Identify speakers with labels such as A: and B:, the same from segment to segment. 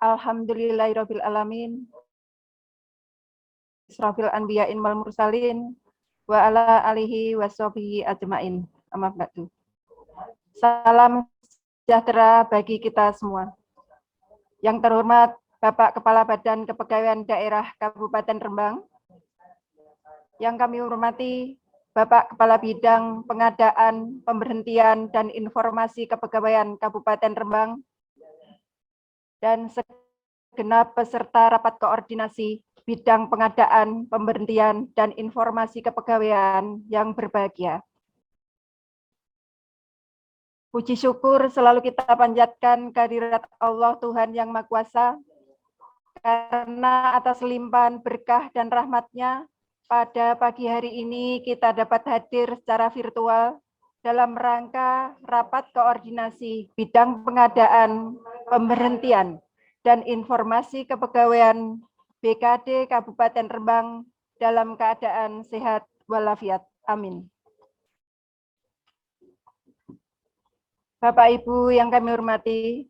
A: Alhamdulillahirabbil alamin. Israfil anbiya'in wal mursalin wa ala alihi washabihi ajmain. Amma ba'du. Salam sejahtera bagi kita semua. Yang terhormat Bapak Kepala Badan Kepegawaian Daerah Kabupaten Rembang, yang kami hormati Bapak Kepala Bidang Pengadaan, Pemberhentian, dan Informasi Kepegawaian Kabupaten Rembang, dan segenap peserta rapat koordinasi bidang pengadaan, pemberhentian, dan informasi kepegawaian yang berbahagia. Puji syukur selalu kita panjatkan kehadirat Allah Tuhan Yang Maha Kuasa, karena atas limpahan berkah dan rahmat-Nya, pada pagi hari ini kita dapat hadir secara virtual dalam rangka rapat koordinasi bidang pengadaan, pemberhentian, dan informasi kepegawaian BKD Kabupaten Rembang dalam keadaan sehat walafiat. Amin. Bapak Ibu yang kami hormati,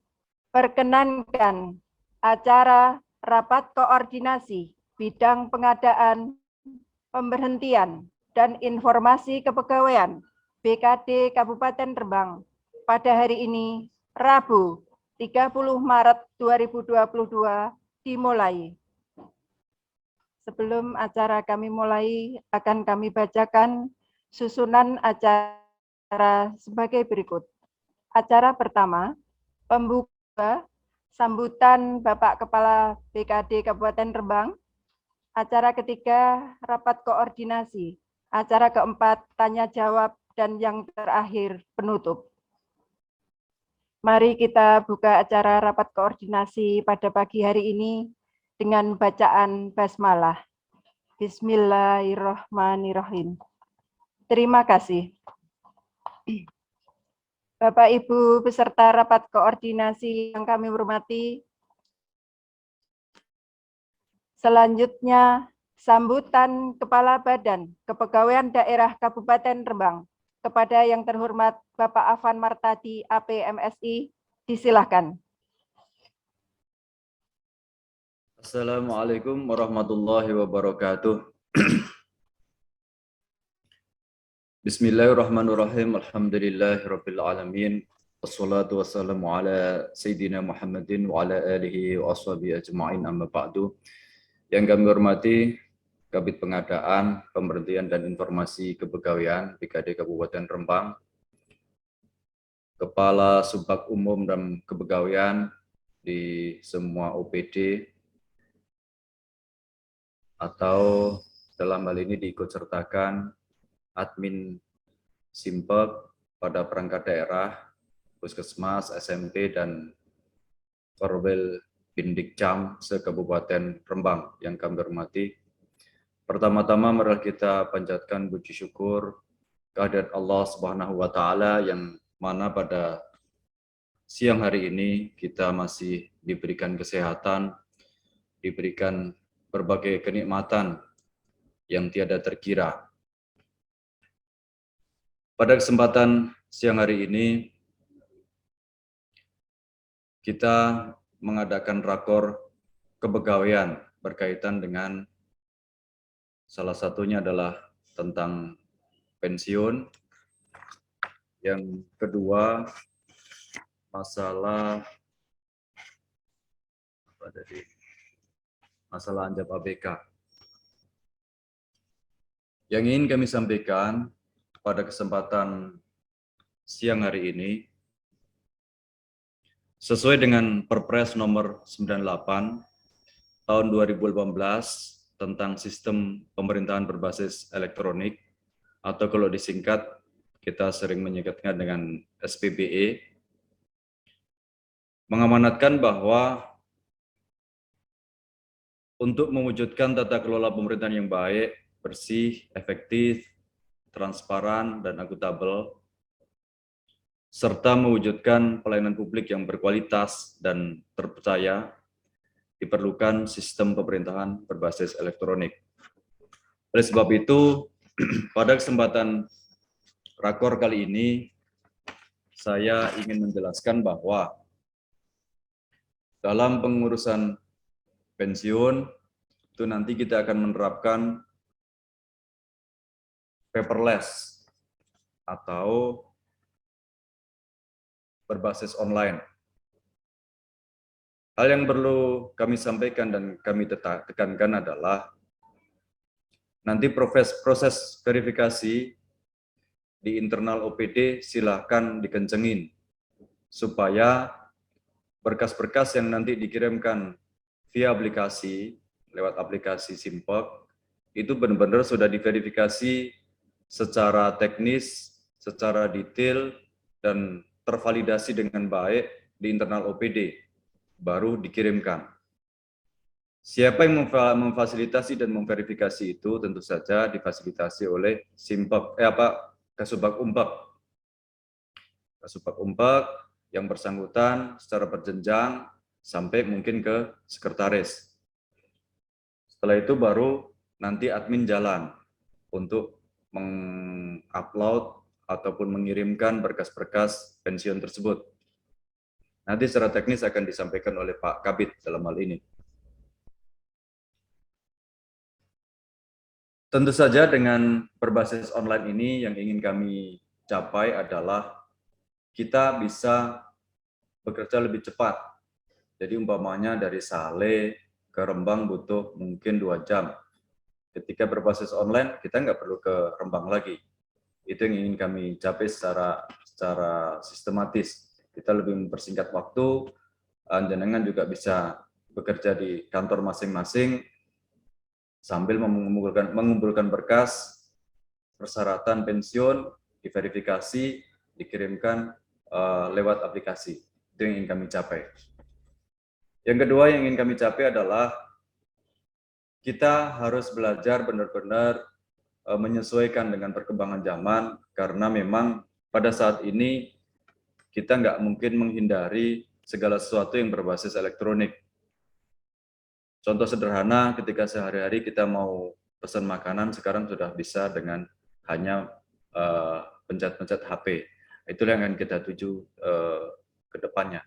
A: perkenankan acara rapat koordinasi bidang pengadaan, pemberhentian, dan informasi kepegawaian BKD Kabupaten Rembang pada hari ini, Rabu 30 Maret 2022 dimulai. Sebelum acara kami mulai, akan kami bacakan susunan acara sebagai berikut. Acara pertama, pembuka, sambutan Bapak Kepala BKD Kabupaten Rembang. Acara ketiga, rapat koordinasi. Acara keempat, tanya jawab. Dan yang terakhir, penutup. Mari kita buka acara rapat koordinasi pada pagi hari ini dengan bacaan basmalah. Bismillahirrahmanirrahim. Terima kasih. Bapak Ibu beserta rapat koordinasi yang kami hormati, selanjutnya sambutan Kepala Badan Kepegawaian Daerah Kabupaten Rembang kepada yang terhormat Bapak Afan Martadi, APMSI, disilahkan.
B: Assalamualaikum warahmatullahi wabarakatuh. Bismillahirrahmanirrahim. Alhamdulillahirabbil alamin. Wassalatu wassalamu ala sayyidina Muhammadin wa ala alihi wa ashabihi ajma'in, amma ba'du. Yang kami hormati Kabid Pengadaan, Pemberhentian dan Informasi Kepegawaian BKD Kabupaten Rembang, Kepala Subbag Umum dan Kepegawaian di semua OPD, atau dalam hal ini diikutsertakan admin Simpek pada perangkat daerah, Puskesmas, SMP, dan Korwil Bindikcam se-Kabupaten Rembang yang kami hormati. Pertama-tama mari kita panjatkan puji syukur kehadirat Allah Subhanahu wa Ta'ala, yang mana pada siang hari ini kita masih diberikan kesehatan, diberikan berbagai kenikmatan yang tiada terkira. Pada kesempatan siang hari ini, kita mengadakan rakor kepegawaian berkaitan dengan salah satunya adalah tentang pensiun. Yang kedua, masalah anjap ABK. Yang ingin kami sampaikan pada kesempatan siang hari ini, sesuai dengan Perpres nomor 98 tahun 2018 tentang sistem pemerintahan berbasis elektronik, atau kalau disingkat kita sering menyingkatnya dengan SPBE, mengamanatkan bahwa untuk mewujudkan tata kelola pemerintahan yang baik, bersih, efektif, transparan, dan akuntabel, serta mewujudkan pelayanan publik yang berkualitas dan terpercaya, diperlukan sistem pemerintahan berbasis elektronik. Oleh sebab itu, pada kesempatan rakor kali ini, saya ingin menjelaskan bahwa dalam pengurusan pensiun itu nanti kita akan menerapkan paperless atau berbasis online. Hal yang perlu kami sampaikan dan kami tekankan adalah nanti proses verifikasi di internal OPD silahkan dikencengin supaya berkas-berkas yang nanti dikirimkan via aplikasi, lewat aplikasi Simpek, itu benar-benar sudah diverifikasi secara teknis, secara detail, dan tervalidasi dengan baik di internal OPD, baru dikirimkan. Siapa yang memfasilitasi dan memverifikasi itu tentu saja difasilitasi oleh Simpek, Kasubag Umpek. Kasubag Umpek yang bersangkutan secara berjenjang sampai mungkin ke sekretaris. Setelah itu baru nanti admin jalan untuk mengupload ataupun mengirimkan berkas-berkas pensiun tersebut. Nanti secara teknis akan disampaikan oleh Pak Kabid dalam hal ini. Tentu saja dengan berbasis online ini yang ingin kami capai adalah kita bisa bekerja lebih cepat. Jadi umpamanya dari Saleh ke Rembang butuh mungkin 2 jam. Ketika berbasis online, kita nggak perlu ke Rembang lagi. Itu yang ingin kami capai secara sistematis. Kita lebih mempersingkat waktu, jenengan juga bisa bekerja di kantor masing-masing, sambil mengumpulkan berkas, persyaratan pensiun, diverifikasi, dikirimkan lewat aplikasi. Itu yang ingin kami capai. Yang kedua yang ingin kami capai adalah kita harus belajar benar-benar menyesuaikan dengan perkembangan zaman, karena memang pada saat ini kita nggak mungkin menghindari segala sesuatu yang berbasis elektronik. Contoh sederhana, ketika sehari-hari kita mau pesan makanan, sekarang sudah bisa dengan hanya pencet-pencet HP. Itulah yang akan kita tuju ke depannya.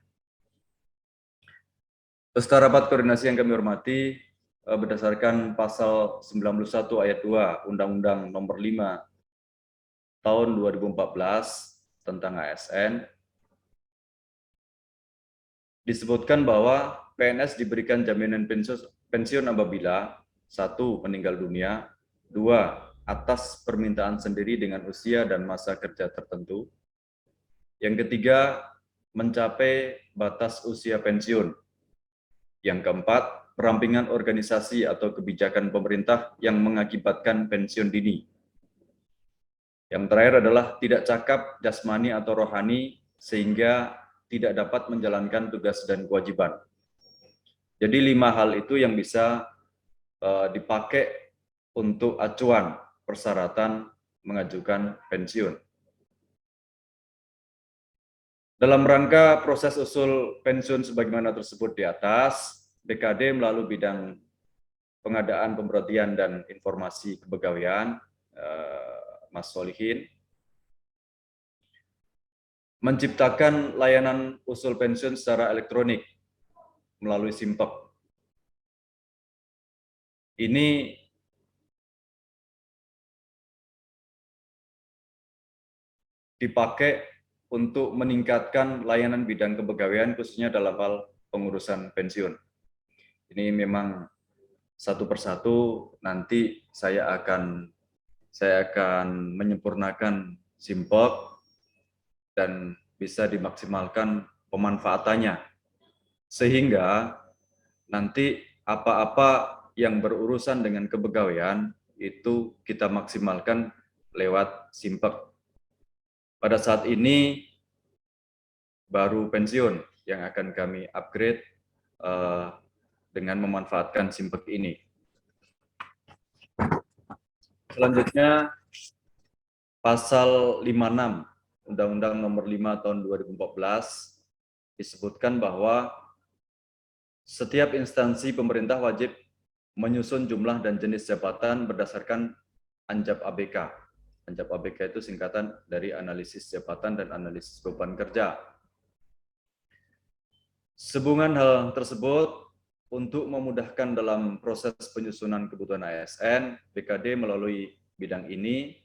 B: Peserta rapat koordinasi yang kami hormati, berdasarkan pasal 91 ayat 2 Undang-Undang Nomor 5 Tahun 2014 tentang ASN, disebutkan bahwa PNS diberikan jaminan pensiun apabila 1. meninggal dunia, 2. atas permintaan sendiri dengan usia dan masa kerja tertentu, yang ketiga mencapai batas usia pensiun, yang keempat perampingan organisasi atau kebijakan pemerintah yang mengakibatkan pensiun dini, yang terakhir adalah tidak cakap jasmani atau rohani sehingga tidak dapat menjalankan tugas dan kewajiban. Jadi 5 hal itu yang bisa dipakai untuk acuan persyaratan mengajukan pensiun. Dalam rangka proses usul pensiun sebagaimana tersebut di atas, BKD melalui bidang pengadaan, pemberhentian, dan informasi kepegawaian, Mas Solihin, menciptakan layanan usul pensiun secara elektronik melalui Simpek. Ini dipakai untuk meningkatkan layanan bidang kepegawaian khususnya dalam hal pengurusan pensiun. Ini memang satu persatu nanti saya akan menyempurnakan Simpek dan bisa dimaksimalkan pemanfaatannya, sehingga nanti apa-apa yang berurusan dengan kepegawaian itu kita maksimalkan lewat Simpek. Pada saat ini baru pensiun yang akan kami upgrade dengan memanfaatkan Simpek ini. Selanjutnya pasal 56 Undang-Undang Nomor 5 Tahun 2014 disebutkan bahwa setiap instansi pemerintah wajib menyusun jumlah dan jenis jabatan berdasarkan ANJAP ABK. ANJAP ABK itu singkatan dari analisis jabatan dan analisis beban kerja. Sehubungan hal tersebut, untuk memudahkan dalam proses penyusunan kebutuhan ASN, BKD melalui bidang ini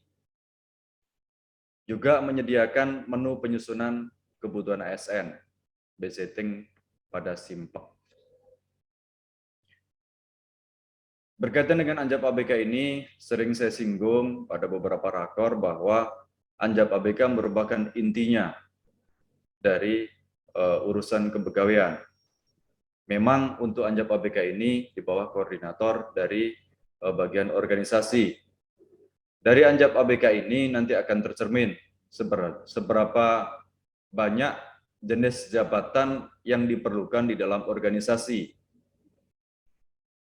B: juga menyediakan menu penyusunan kebutuhan ASN, budgeting pada SIMPEK. Berkaitan dengan Anjap ABK ini, sering saya singgung pada beberapa rakor bahwa Anjap ABK merupakan intinya dari urusan kepegawaian. Memang untuk Anjap ABK ini di bawah koordinator dari bagian organisasi. Dari Anjap ABK ini nanti akan tercermin seberapa banyak jenis jabatan yang diperlukan di dalam organisasi.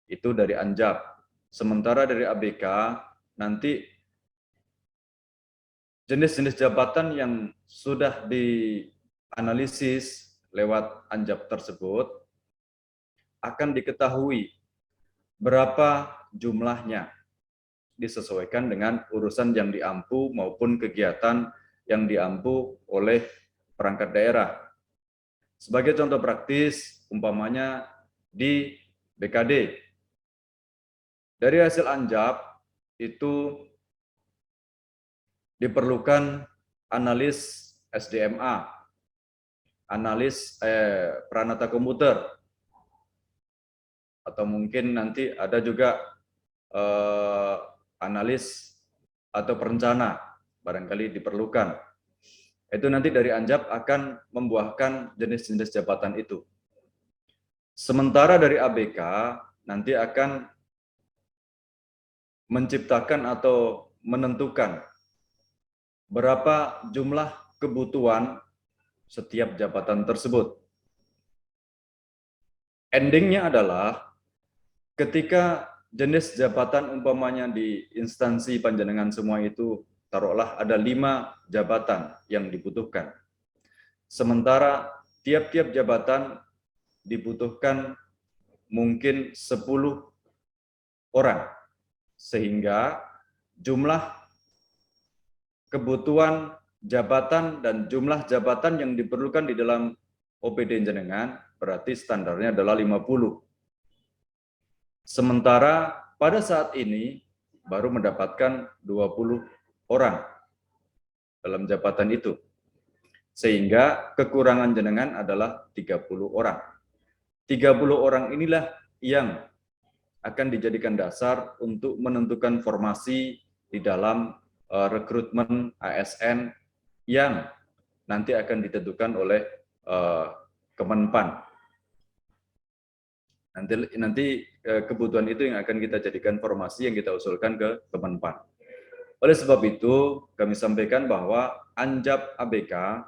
B: Itu dari Anjap. Sementara dari ABK nanti jenis-jenis jabatan yang sudah dianalisis lewat Anjap tersebut akan diketahui berapa jumlahnya, disesuaikan dengan urusan yang diampu maupun kegiatan yang diampu oleh perangkat daerah. Sebagai contoh praktis, umpamanya di BKD, dari hasil Anjap itu diperlukan analis SDMA, analis Pranata Komputer, atau mungkin nanti ada juga analis atau perencana, barangkali diperlukan. Itu nanti dari Anjap akan membuahkan jenis-jenis jabatan itu. Sementara dari ABK nanti akan menciptakan atau menentukan berapa jumlah kebutuhan setiap jabatan tersebut. Endingnya adalah ketika jenis jabatan umpamanya di instansi panjenengan semua itu taruhlah ada 5 jabatan yang dibutuhkan. Sementara tiap-tiap jabatan dibutuhkan mungkin 10 orang. Sehingga jumlah kebutuhan jabatan dan jumlah jabatan yang diperlukan di dalam OPD jenengan berarti standarnya adalah 50. Sementara pada saat ini baru mendapatkan 20 orang dalam jabatan itu. Sehingga kekurangan jenengan adalah 30 orang. 30 orang inilah yang akan dijadikan dasar untuk menentukan formasi di dalam rekrutmen ASN yang nanti akan ditentukan oleh Kemenpan. Nanti kebutuhan itu yang akan kita jadikan formasi yang kita usulkan ke Kemenpan. Oleh sebab itu, kami sampaikan bahwa Anjap ABK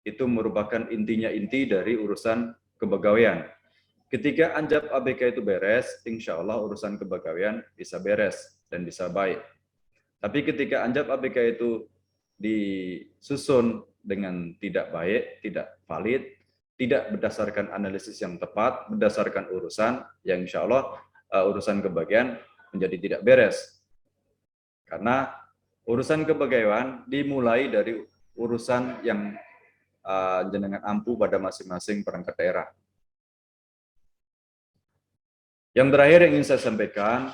B: itu merupakan inti dari urusan kepegawaian. Ketika Anjap ABK itu beres, insya Allah urusan kepegawaian bisa beres dan bisa baik. Tapi ketika Anjap ABK itu disusun dengan tidak baik, tidak valid, tidak berdasarkan analisis yang tepat, berdasarkan urusan, yang insya Allah urusan kepegawaian menjadi tidak beres. Karena urusan kepegawaian dimulai dari urusan yang jenengan ampu pada masing-masing perangkat daerah. Yang terakhir yang ingin saya sampaikan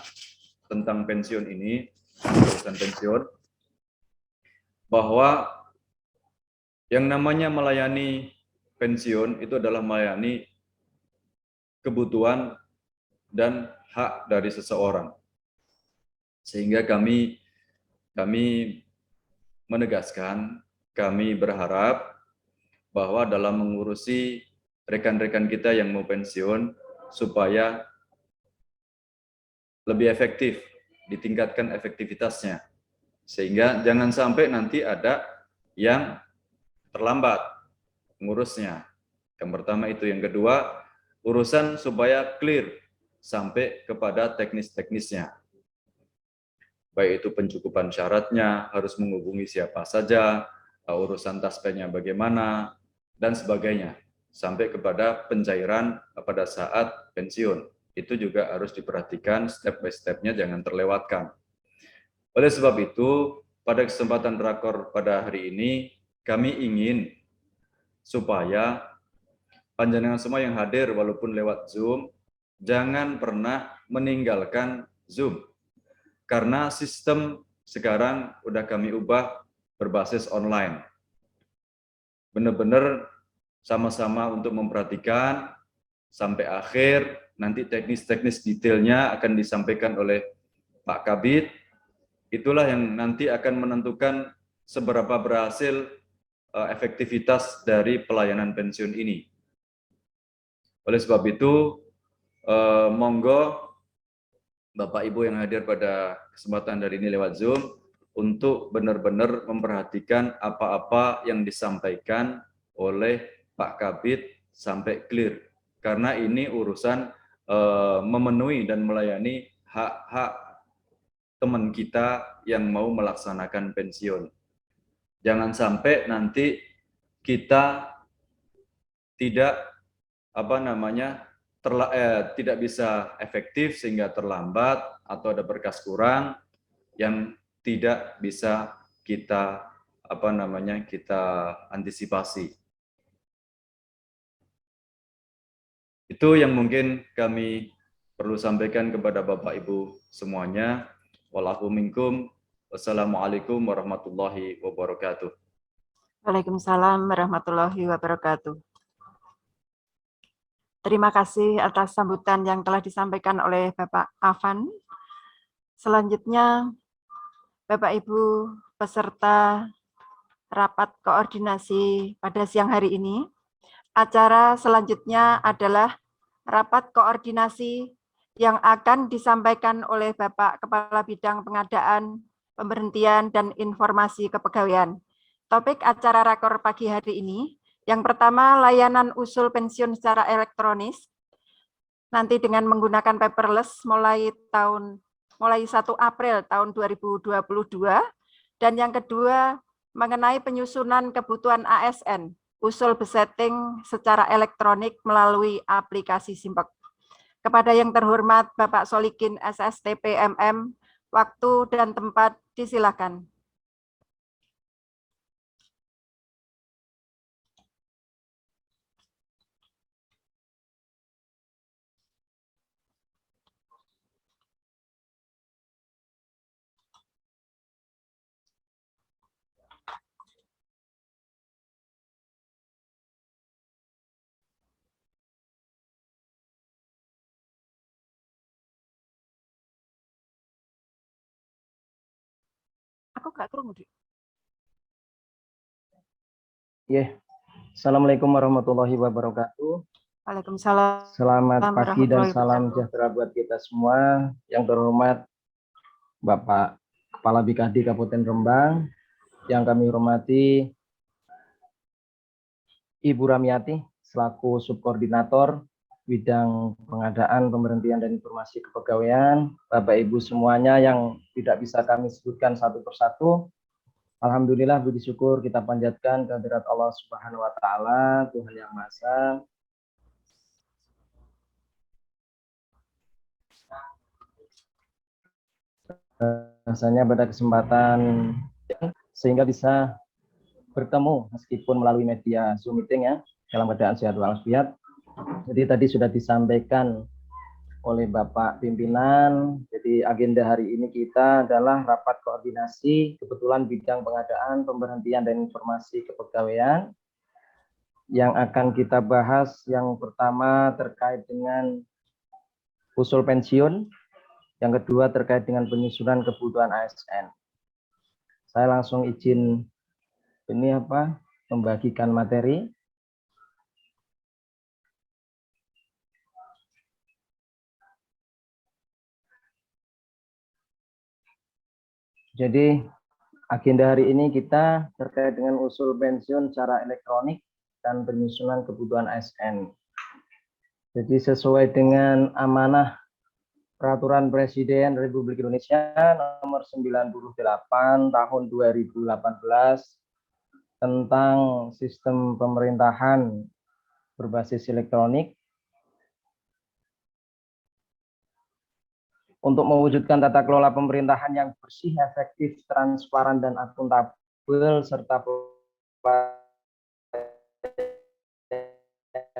B: tentang pensiun ini, urusan pensiun, bahwa yang namanya melayani pensiun itu adalah melayani kebutuhan dan hak dari seseorang. Sehingga kami menegaskan, kami berharap bahwa dalam mengurusi rekan-rekan kita yang mau pensiun supaya lebih efektif, ditingkatkan efektivitasnya. Sehingga jangan sampai nanti ada yang terlambat ngurusnya. Yang pertama itu. Yang kedua, urusan supaya clear sampai kepada teknis-teknisnya. Baik itu pencukupan syaratnya, harus menghubungi siapa saja, urusan taspennya bagaimana, dan sebagainya. Sampai kepada pencairan pada saat pensiun. Itu juga harus diperhatikan step by step-nya, jangan terlewatkan. Oleh sebab itu, pada kesempatan rakor pada hari ini, kami ingin supaya panjenengan semua yang hadir walaupun lewat Zoom, jangan pernah meninggalkan Zoom. Karena sistem sekarang udah kami ubah berbasis online. Benar-benar sama-sama untuk memperhatikan sampai akhir, nanti teknis-teknis detailnya akan disampaikan oleh Pak Kabid. Itulah yang nanti akan menentukan seberapa berhasil efektivitas dari pelayanan pensiun ini. Oleh sebab itu, monggo Bapak Ibu yang hadir pada kesempatan hari ini lewat Zoom untuk benar-benar memperhatikan apa-apa yang disampaikan oleh Pak Kabid sampai clear. Karena ini urusan memenuhi dan melayani hak-hak teman kita yang mau melaksanakan pensiun. Jangan sampai nanti kita tidak tidak bisa efektif sehingga terlambat atau ada berkas kurang yang tidak bisa kita kita antisipasi. Itu yang mungkin kami perlu sampaikan kepada Bapak Ibu semuanya. Wallahu minkum. Wassalamualaikum warahmatullahi wabarakatuh.
A: Waalaikumsalam warahmatullahi wabarakatuh. Terima kasih atas sambutan yang telah disampaikan oleh Bapak Afan. Selanjutnya, Bapak Ibu peserta rapat koordinasi pada siang hari ini. Acara selanjutnya adalah rapat koordinasi yang akan disampaikan oleh Bapak Kepala Bidang Pengadaan, Pemberhentian, dan Informasi Kepegawaian. Topik acara rakor pagi hari ini, yang pertama layanan usul pensiun secara elektronis, nanti dengan menggunakan paperless mulai 1 April tahun 2022, dan yang kedua mengenai penyusunan kebutuhan ASN, usul besetting secara elektronik melalui aplikasi Simpek. Kepada yang terhormat Bapak Solikin SSTP MM, waktu dan tempat disilakan. Aku gak kerungu, Dik.
C: Assalamualaikum warahmatullahi wabarakatuh.
A: Waalaikumsalam.
C: Selamat pagi dan salam sejahtera buat kita semua. Yang terhormat Bapak Kepala BKD Kabupaten Rembang, yang kami hormati Ibu Ramiati selaku Subkoordinator Bidang Pengadaan, Pemberhentian, dan Informasi Kepegawaian, Bapak Ibu semuanya yang tidak bisa kami sebutkan satu persatu. Alhamdulillah, puji syukur kita panjatkan kehadirat Allah Subhanahu wa Ta'ala, Tuhan Yang Maha Esa. Rasanya pada kesempatan sehingga bisa bertemu meskipun melalui media Zoom meeting ya, dalam keadaan sehat walafiat. Jadi tadi sudah disampaikan oleh Bapak Pimpinan. Jadi agenda hari ini kita adalah rapat koordinasi kebetulan bidang pengadaan, pemberhentian, dan informasi kepegawaian. Yang akan kita bahas yang pertama terkait dengan usul pensiun, yang kedua terkait dengan penyusunan kebutuhan ASN. Saya langsung izin membagikan materi. Jadi agenda hari ini kita terkait dengan usul pensiun secara elektronik dan penyusunan kebutuhan ASN. Jadi sesuai dengan amanah Peraturan Presiden Republik Indonesia nomor 98 tahun 2018 tentang sistem pemerintahan berbasis elektronik. Untuk mewujudkan tata kelola pemerintahan yang bersih, efektif, transparan, dan akuntabel, serta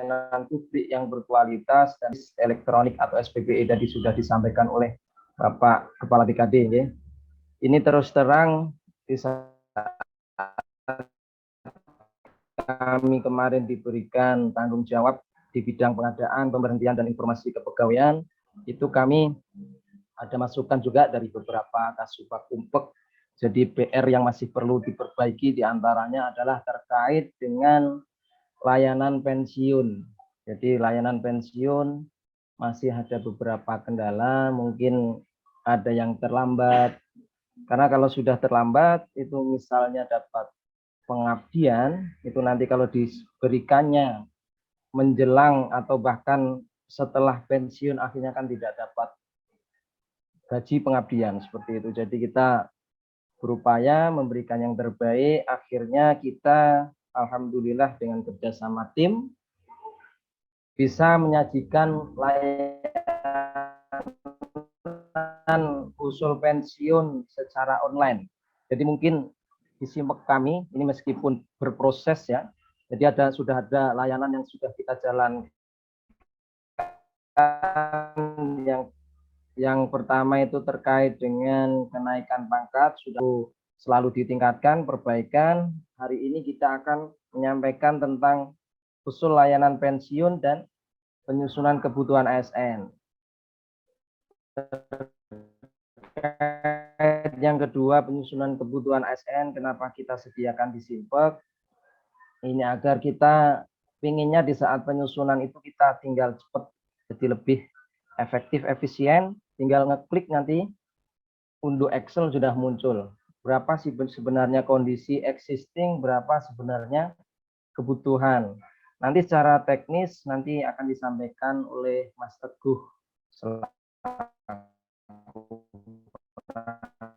C: pelayanan publik yang berkualitas dan elektronik atau SPBE tadi sudah disampaikan oleh Bapak Kepala BKD. Ya. Ini terus terang bisa kami kemarin diberikan tanggung jawab di bidang pengadaan, pemberhentian, dan informasi kepegawaian. Itu kami ada masukan juga dari beberapa Kasubag Umpek. Jadi PR yang masih perlu diperbaiki diantaranya adalah terkait dengan layanan pensiun. Jadi layanan pensiun masih ada beberapa kendala, mungkin ada yang terlambat. Karena kalau sudah terlambat, itu misalnya dapat pengabdian, itu nanti kalau diberikannya menjelang atau bahkan setelah pensiun akhirnya kan tidak dapat gaji pengabdian seperti itu. Jadi kita berupaya memberikan yang terbaik. Akhirnya kita alhamdulillah dengan kerjasama tim bisa menyajikan layanan usul pensiun secara online. Jadi mungkin di Simpek kami ini meskipun berproses ya. Jadi sudah ada layanan yang sudah kita jalankan. Yang pertama itu terkait dengan kenaikan pangkat, sudah selalu ditingkatkan, perbaikan. Hari ini kita akan menyampaikan tentang usul layanan pensiun dan penyusunan kebutuhan ASN. Yang kedua, penyusunan kebutuhan ASN, kenapa kita sediakan di Simpek? Ini agar kita pinginnya di saat penyusunan itu kita tinggal cepat, jadi lebih efektif, efisien. Tinggal ngeklik nanti unduh Excel sudah muncul. Berapa sih sebenarnya kondisi existing, berapa sebenarnya kebutuhan. Nanti secara teknis nanti akan disampaikan oleh Mas Teguh selaku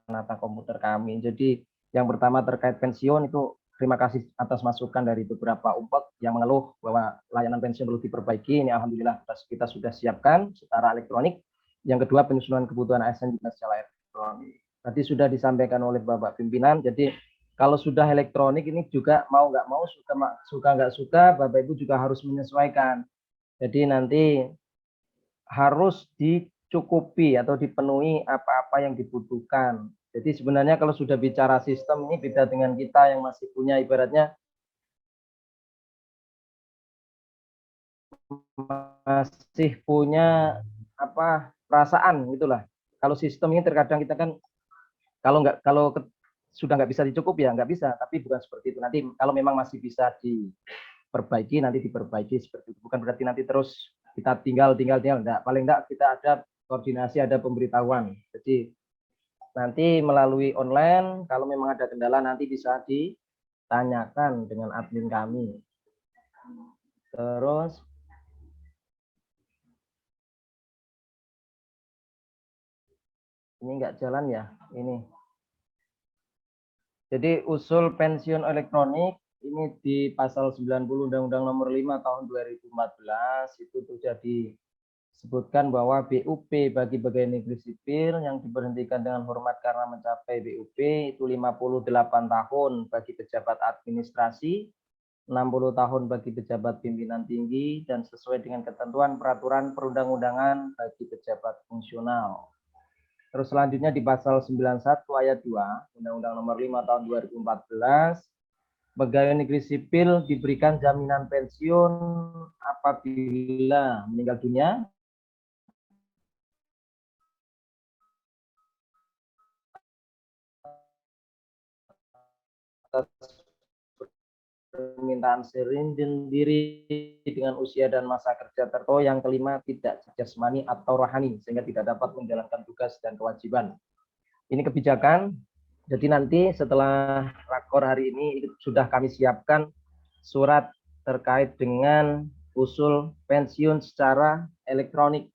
C: penata komputer kami. Jadi yang pertama terkait pensiun itu terima kasih atas masukan dari beberapa umpek yang mengeluh bahwa layanan pensiun perlu diperbaiki. Ini alhamdulillah kita sudah siapkan secara elektronik. Yang kedua, penyusunan kebutuhan ASN juga secara elektronik. Tadi sudah disampaikan oleh Bapak Pimpinan, jadi kalau sudah elektronik ini juga mau nggak mau, suka nggak suka, Bapak Ibu juga harus menyesuaikan. Jadi nanti harus dicukupi atau dipenuhi apa-apa yang dibutuhkan. Jadi sebenarnya kalau sudah bicara sistem ini beda dengan kita yang masih punya ibaratnya masih punya perasaan gitulah. Kalau sistem ini terkadang kita kan kalau sudah nggak bisa dicukupi ya nggak bisa, tapi bukan seperti itu. Nanti kalau memang masih bisa diperbaiki nanti diperbaiki seperti itu. Bukan berarti nanti terus kita tinggal enggak. Paling enggak kita ada koordinasi, ada pemberitahuan. Jadi nanti melalui online kalau memang ada kendala nanti bisa ditanyakan dengan admin kami. Terus ini enggak jalan ya ini. Jadi usul pensiun elektronik ini di pasal 90 Undang-Undang Nomor 5 Tahun 2014 itu sudah disebutkan bahwa BUP bagi pegawai negeri sipil yang diberhentikan dengan hormat karena mencapai BUP itu 58 tahun bagi pejabat administrasi, 60 tahun bagi pejabat pimpinan tinggi, dan sesuai dengan ketentuan peraturan perundang-undangan bagi pejabat fungsional. Terus selanjutnya di pasal 91 ayat 2 Undang-Undang Nomor 5 Tahun 2014, pegawai negeri sipil diberikan jaminan pensiun apabila meninggal dunia atas permintaan sendiri dengan usia dan masa kerja tertentu. Yang kelima, tidak jasmani atau rohani sehingga tidak dapat menjalankan tugas dan kewajiban. Ini kebijakan. Jadi nanti setelah rakor hari ini sudah kami siapkan surat terkait dengan usul pensiun secara elektronik.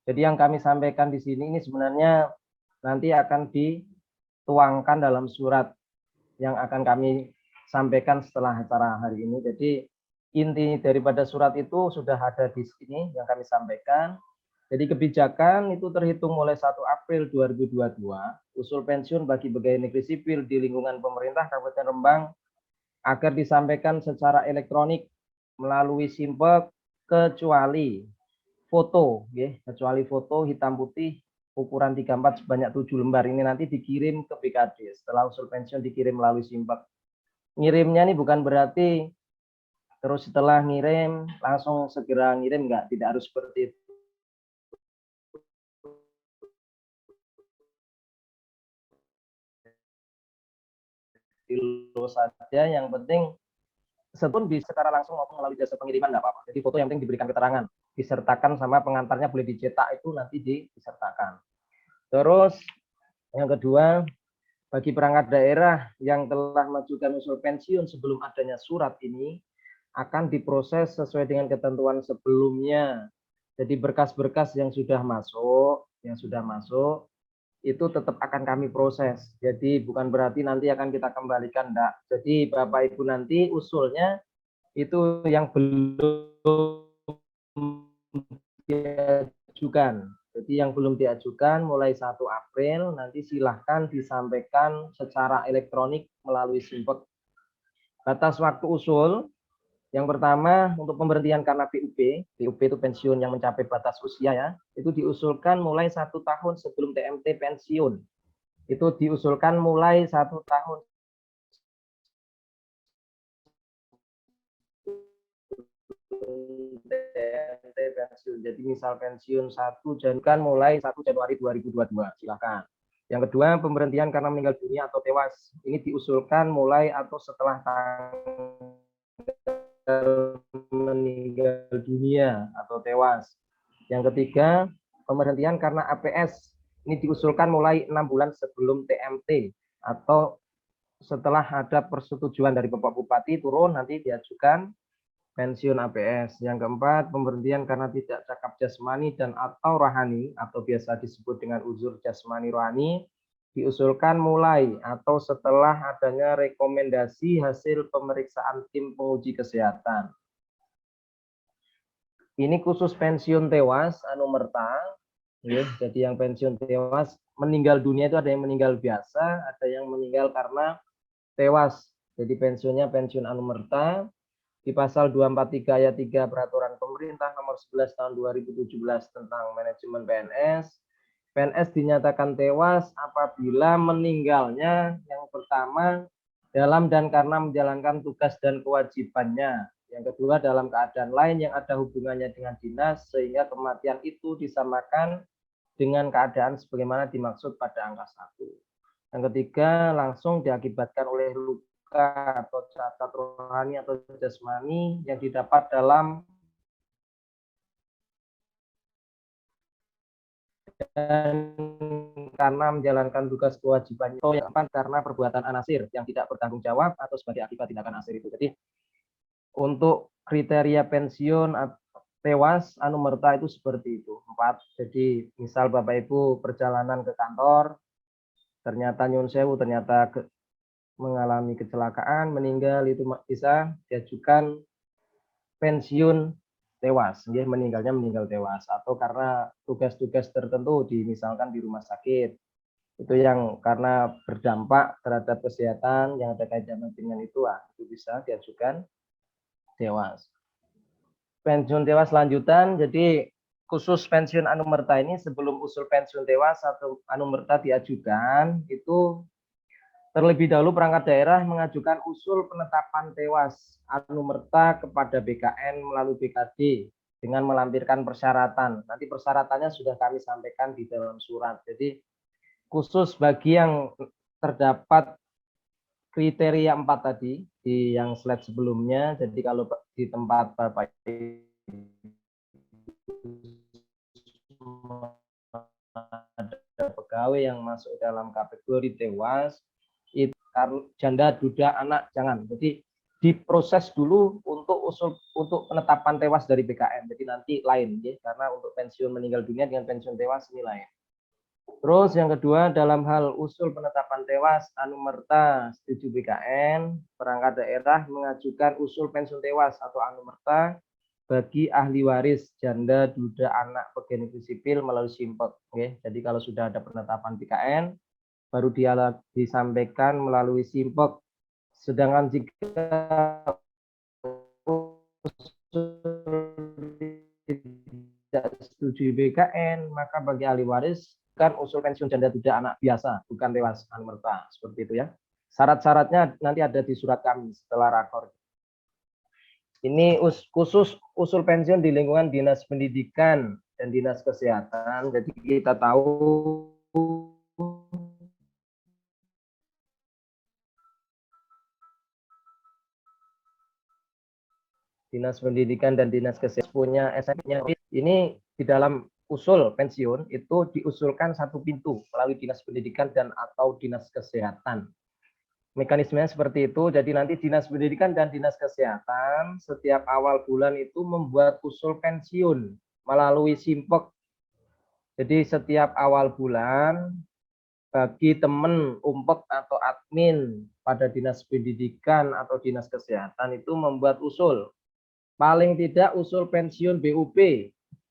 C: Jadi yang kami sampaikan di sini ini sebenarnya nanti akan dituangkan dalam surat yang akan kami sampaikan setelah acara hari ini. Jadi inti daripada surat itu sudah ada di sini yang kami sampaikan. Jadi kebijakan itu terhitung mulai 1 April 2022, usul pensiun bagi pegawai negeri sipil di lingkungan pemerintah Kabupaten Rembang agar disampaikan secara elektronik melalui Simpek kecuali foto, kecuali foto hitam putih ukuran 34 sebanyak 7 lembar. Ini nanti dikirim ke BKD. Setelah usul pensiun dikirim melalui Simpek. Ngirimnya ini bukan berarti terus setelah ngirim langsung segera ngirim, enggak, tidak harus seperti itu. Kilo saja, yang penting setun bisa secara langsung maupun melalui jasa pengiriman, enggak apa-apa. Jadi foto yang penting diberikan keterangan, disertakan sama pengantarnya, boleh dicetak, itu nanti disertakan. Terus yang kedua, bagi perangkat daerah yang telah mengajukan usul pensiun sebelum adanya surat ini akan diproses sesuai dengan ketentuan sebelumnya. Jadi berkas-berkas yang sudah masuk itu tetap akan kami proses. Jadi bukan berarti nanti akan kita kembalikan, enggak. Jadi Bapak Ibu nanti usulnya itu yang belum diajukan. Jadi yang belum diajukan mulai 1 April nanti silahkan disampaikan secara elektronik melalui Simpek. Batas waktu usul yang pertama untuk pemberhentian karena PUP itu pensiun yang mencapai batas usia ya, itu diusulkan mulai 1 tahun sebelum TMT pensiun. Itu diusulkan mulai 1 tahun TMT pensiun. Jadi misal pensiun 1 Januari mulai 1 Januari 2022, silakan. Yang kedua, pemberhentian karena meninggal dunia atau tewas. Ini diusulkan mulai atau setelah meninggal dunia atau tewas. Yang ketiga, pemberhentian karena APS. Ini diusulkan mulai 6 bulan sebelum TMT atau setelah ada persetujuan dari Bapak Bupati turun nanti diajukan pensiun APS. Yang keempat, pemberhentian karena tidak cakap jasmani dan atau rohani atau biasa disebut dengan uzur jasmani rohani diusulkan mulai atau setelah adanya rekomendasi hasil pemeriksaan tim penguji kesehatan. Ini khusus pensiun tewas anumerta, jadi yang pensiun tewas meninggal dunia itu ada yang meninggal biasa, ada yang meninggal karena tewas. Jadi pensiunnya pensiun anumerta di pasal 243 ayat 3 Peraturan Pemerintah Nomor 11 Tahun 2017 tentang manajemen PNS. PNS dinyatakan tewas apabila meninggalnya yang pertama dalam dan karena menjalankan tugas dan kewajibannya. Yang kedua dalam keadaan lain yang ada hubungannya dengan dinas sehingga kematian itu disamakan dengan keadaan sebagaimana dimaksud pada angka 1. Yang ketiga langsung diakibatkan oleh luka atau cacat rohani atau jasmani yang didapat dalam dan karena menjalankan tugas kewajibannya, atau yang keempat karena perbuatan anasir yang tidak bertanggung jawab atau sebagai akibat tindakan anasir itu. Jadi untuk kriteria pensiun tewas anumerta itu seperti itu 4. Jadi misal Bapak Ibu perjalanan ke kantor ternyata nyun sewu ternyata mengalami kecelakaan meninggal, itu bisa diajukan pensiun tewas, meninggalnya meninggal tewas atau karena tugas-tugas tertentu misalkan di rumah sakit itu yang karena berdampak terhadap kesehatan yang ada kaitannya dengan itu bisa diajukan tewas. Pensiun tewas lanjutan, jadi khusus pensiun anumerta ini sebelum usul pensiun tewas atau anumerta diajukan itu terlebih dahulu perangkat daerah mengajukan usul penetapan tewas anumerta kepada BKN melalui BKD dengan melampirkan persyaratan. Nanti persyaratannya sudah kami sampaikan di dalam surat. Jadi khusus bagi yang terdapat kriteria 4 tadi di yang slide sebelumnya. Jadi kalau di tempat Bapak ada pegawai yang masuk dalam kategori tewas, itu janda, duda, anak jangan. Jadi diproses dulu untuk penetapan tewas dari BKN. Jadi nanti lain ya, karena untuk pensiun meninggal dunia dengan pensiun tewas ini lain. Terus yang kedua dalam hal usul penetapan tewas anumerta setuju BKN, perangkat daerah mengajukan usul pensiun tewas atau anumerta bagi ahli waris janda, duda, anak, pekerja negeri sipil melalui Simpek. Jadi kalau sudah ada penetapan BKN baru disampaikan melalui Simpek. Sedangkan jika setuju BKN, maka bagi ahli waris kan usul pensiun janda duda anak biasa, bukan dewasa anumerta, seperti itu ya. Syarat-syaratnya nanti ada di surat kami setelah rakor. Ini khusus usul pensiun di lingkungan dinas pendidikan dan dinas kesehatan. Jadi kita tahu dinas pendidikan dan dinas kesehatan punya SMP-nya. Ini di dalam usul pensiun itu diusulkan satu pintu melalui dinas pendidikan dan atau dinas kesehatan. Mekanismenya seperti itu. Jadi nanti dinas pendidikan dan dinas kesehatan setiap awal bulan itu membuat usul pensiun melalui simpek. Jadi setiap awal bulan bagi teman umpek atau admin pada dinas pendidikan atau dinas kesehatan itu membuat usul. Paling tidak usul pensiun BUP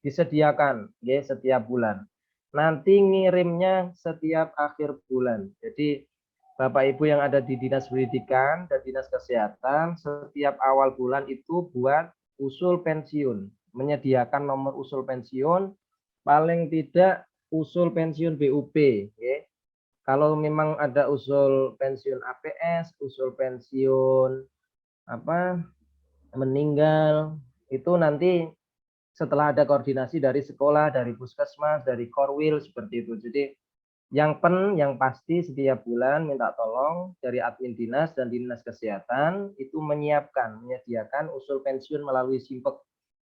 C: disediakan ya setiap bulan. Nanti ngirimnya setiap akhir bulan. Jadi Bapak Ibu yang ada di dinas pendidikan dan dinas kesehatan setiap awal bulan itu buat usul pensiun, menyediakan nomor usul pensiun, paling tidak usul pensiun BUP ya. Kalau memang ada usul pensiun APS, usul pensiun meninggal, itu nanti setelah ada koordinasi dari sekolah, dari puskesmas, dari korwil, seperti itu. Jadi yang pasti setiap bulan minta tolong dari admin dinas dan dinas kesehatan itu menyediakan usul pensiun melalui simpek.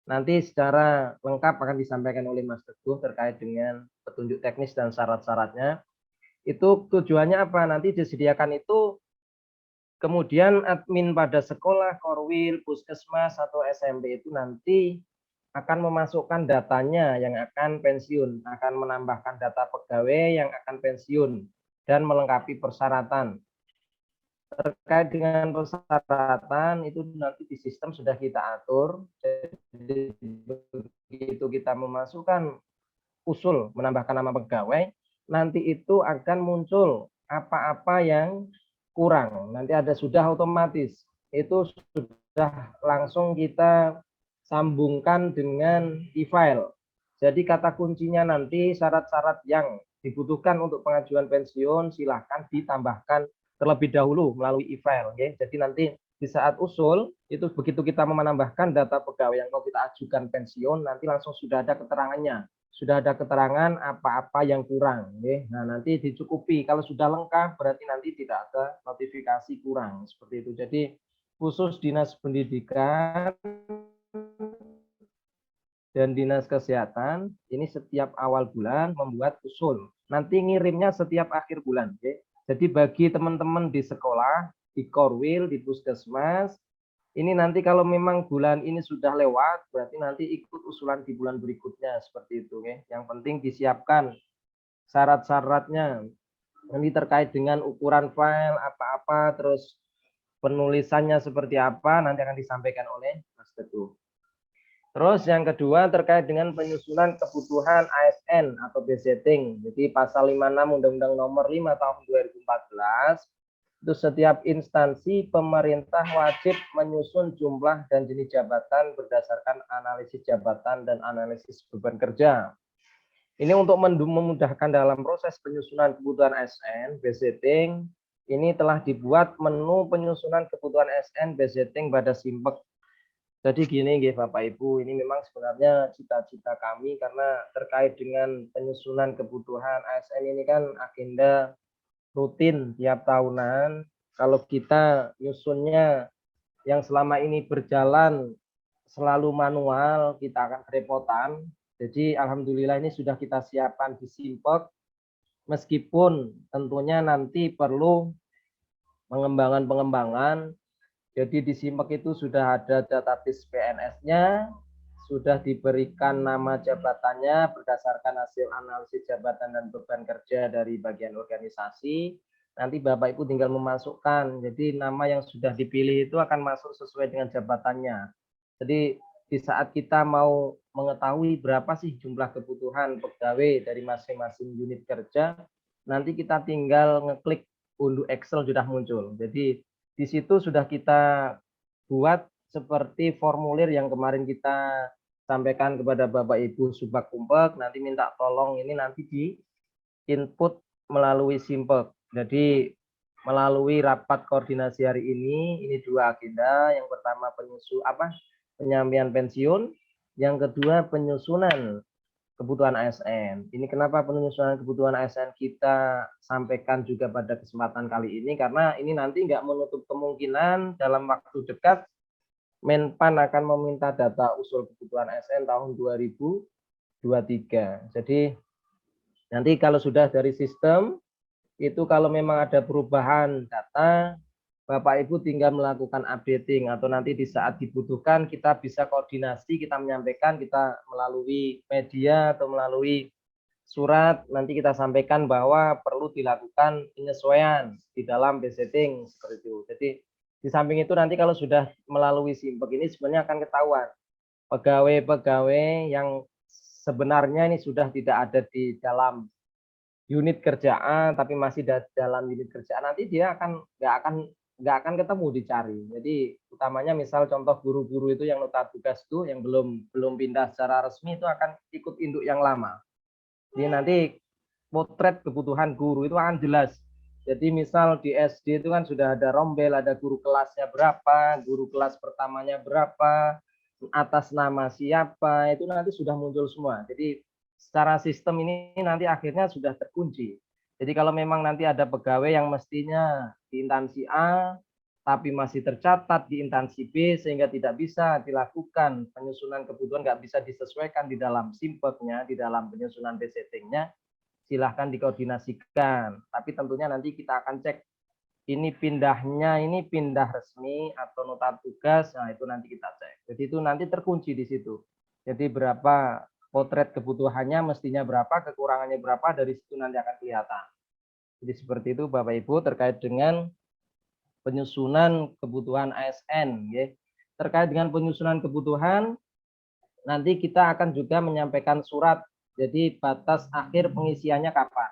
C: Nanti secara lengkap akan disampaikan oleh Mas Teguh terkait dengan petunjuk teknis dan syarat-syaratnya. Itu tujuannya apa? Nanti disediakan itu kemudian admin pada sekolah, korwil, puskesmas, atau SMP itu nanti akan memasukkan datanya yang akan pensiun, akan menambahkan data pegawai yang akan pensiun, dan melengkapi persyaratan. Terkait dengan persyaratan, itu nanti di sistem sudah kita atur, jadi begitu kita memasukkan usul, menambahkan nama pegawai, nanti itu akan muncul apa-apa yang kurang. Nanti ada sudah otomatis. Itu sudah langsung kita sambungkan dengan e-file. Jadi kata kuncinya nanti syarat-syarat yang dibutuhkan untuk pengajuan pensiun silahkan ditambahkan terlebih dahulu melalui e-file. Jadi nanti di saat usul, itu begitu kita menambahkan data pegawai yang mau kita ajukan pensiun, nanti langsung sudah ada keterangannya. Sudah ada keterangan apa-apa yang kurang. Nah, nanti dicukupi. Kalau sudah lengkap, berarti nanti tidak ada notifikasi kurang. Seperti itu. Jadi, khusus dinas pendidikan dan dinas kesehatan, ini setiap awal bulan membuat usul. Nanti ngirimnya setiap akhir bulan. Jadi, bagi teman-teman di sekolah, di korwil, di puskesmas, ini nanti kalau memang bulan ini sudah lewat, berarti nanti ikut usulan di bulan berikutnya, seperti itu. Yang penting disiapkan syarat-syaratnya. Nanti terkait dengan ukuran file, apa-apa, terus penulisannya seperti apa, nanti akan disampaikan oleh Mas Teguh. Terus yang kedua terkait dengan penyusunan kebutuhan ASN atau budgeting. Jadi pasal 56 Undang-Undang Nomor 5 Tahun 2014, itu setiap instansi pemerintah wajib menyusun jumlah dan jenis jabatan berdasarkan analisis jabatan dan analisis beban kerja. Ini untuk memudahkan dalam proses penyusunan kebutuhan ASN, budgeting, ini telah dibuat menu penyusunan kebutuhan ASN, budgeting pada simpek. Jadi gini Bapak Ibu, ini memang sebenarnya cita-cita kami karena terkait dengan penyusunan kebutuhan ASN ini kan agenda rutin tiap tahunan. Kalau kita nyusunnya yang selama ini berjalan selalu manual, kita akan kerepotan. Jadi alhamdulillah ini sudah kita siapkan di simpek, meskipun tentunya nanti perlu pengembangan. Jadi di simpek itu sudah ada database PNS-nya, sudah diberikan nama jabatannya berdasarkan hasil analisis jabatan dan beban kerja dari bagian organisasi. Nanti Bapak Ibu tinggal memasukkan. Jadi nama yang sudah dipilih itu akan masuk sesuai dengan jabatannya. Jadi di saat kita mau mengetahui berapa sih jumlah kebutuhan pegawai dari masing-masing unit kerja, nanti kita tinggal ngeklik unduh Excel sudah muncul. Jadi di situ sudah kita buat seperti formulir yang kemarin kita sampaikan kepada Bapak Ibu Subak Kumpek, nanti minta tolong ini nanti di input melalui Simpek. Jadi melalui rapat koordinasi hari ini 2 agenda. Yang pertama penyampaian pensiun, yang kedua penyusunan kebutuhan ASN. Ini kenapa penyusunan kebutuhan ASN kita sampaikan juga pada kesempatan kali ini, karena ini nanti nggak menutup kemungkinan dalam waktu dekat Menpan akan meminta data usul kebutuhan ASN tahun 2023. Jadi nanti kalau sudah dari sistem, itu kalau memang ada perubahan data, Bapak Ibu tinggal melakukan updating, atau nanti di saat dibutuhkan kita bisa koordinasi, kita menyampaikan, kita melalui media atau melalui surat, nanti kita sampaikan bahwa perlu dilakukan penyesuaian di dalam besetting seperti itu. Jadi di samping itu nanti kalau sudah melalui Simpek ini sebenarnya akan ketahuan pegawai-pegawai yang sebenarnya ini sudah tidak ada di dalam unit kerjaan tapi masih dalam unit kerjaan, nanti dia nggak akan ketemu dicari. Jadi utamanya misal contoh guru-guru itu yang nota tugas itu yang belum pindah secara resmi itu akan ikut induk yang lama. Jadi nanti potret kebutuhan guru itu akan jelas. Jadi misal di SD itu kan sudah ada rombel, ada guru kelasnya berapa, guru kelas pertamanya berapa, atas nama siapa, itu nanti sudah muncul semua. Jadi secara sistem ini nanti akhirnya sudah terkunci. Jadi kalau memang nanti ada pegawai yang mestinya di instansi A, tapi masih tercatat di instansi B, sehingga tidak bisa dilakukan penyusunan kebutuhan, nggak bisa disesuaikan di dalam Simpeknya, di dalam penyusunan besettingnya, silahkan dikoordinasikan. Tapi tentunya nanti kita akan cek ini pindahnya, ini pindah resmi atau nota tugas, nah itu nanti kita cek. Jadi itu nanti terkunci di situ. Jadi berapa potret kebutuhannya, mestinya berapa, kekurangannya berapa, dari situ nanti akan kelihatan. Jadi seperti itu Bapak Ibu terkait dengan penyusunan kebutuhan ASN. Ya. Terkait dengan penyusunan kebutuhan, nanti kita akan juga menyampaikan surat. Jadi batas akhir pengisiannya kapan.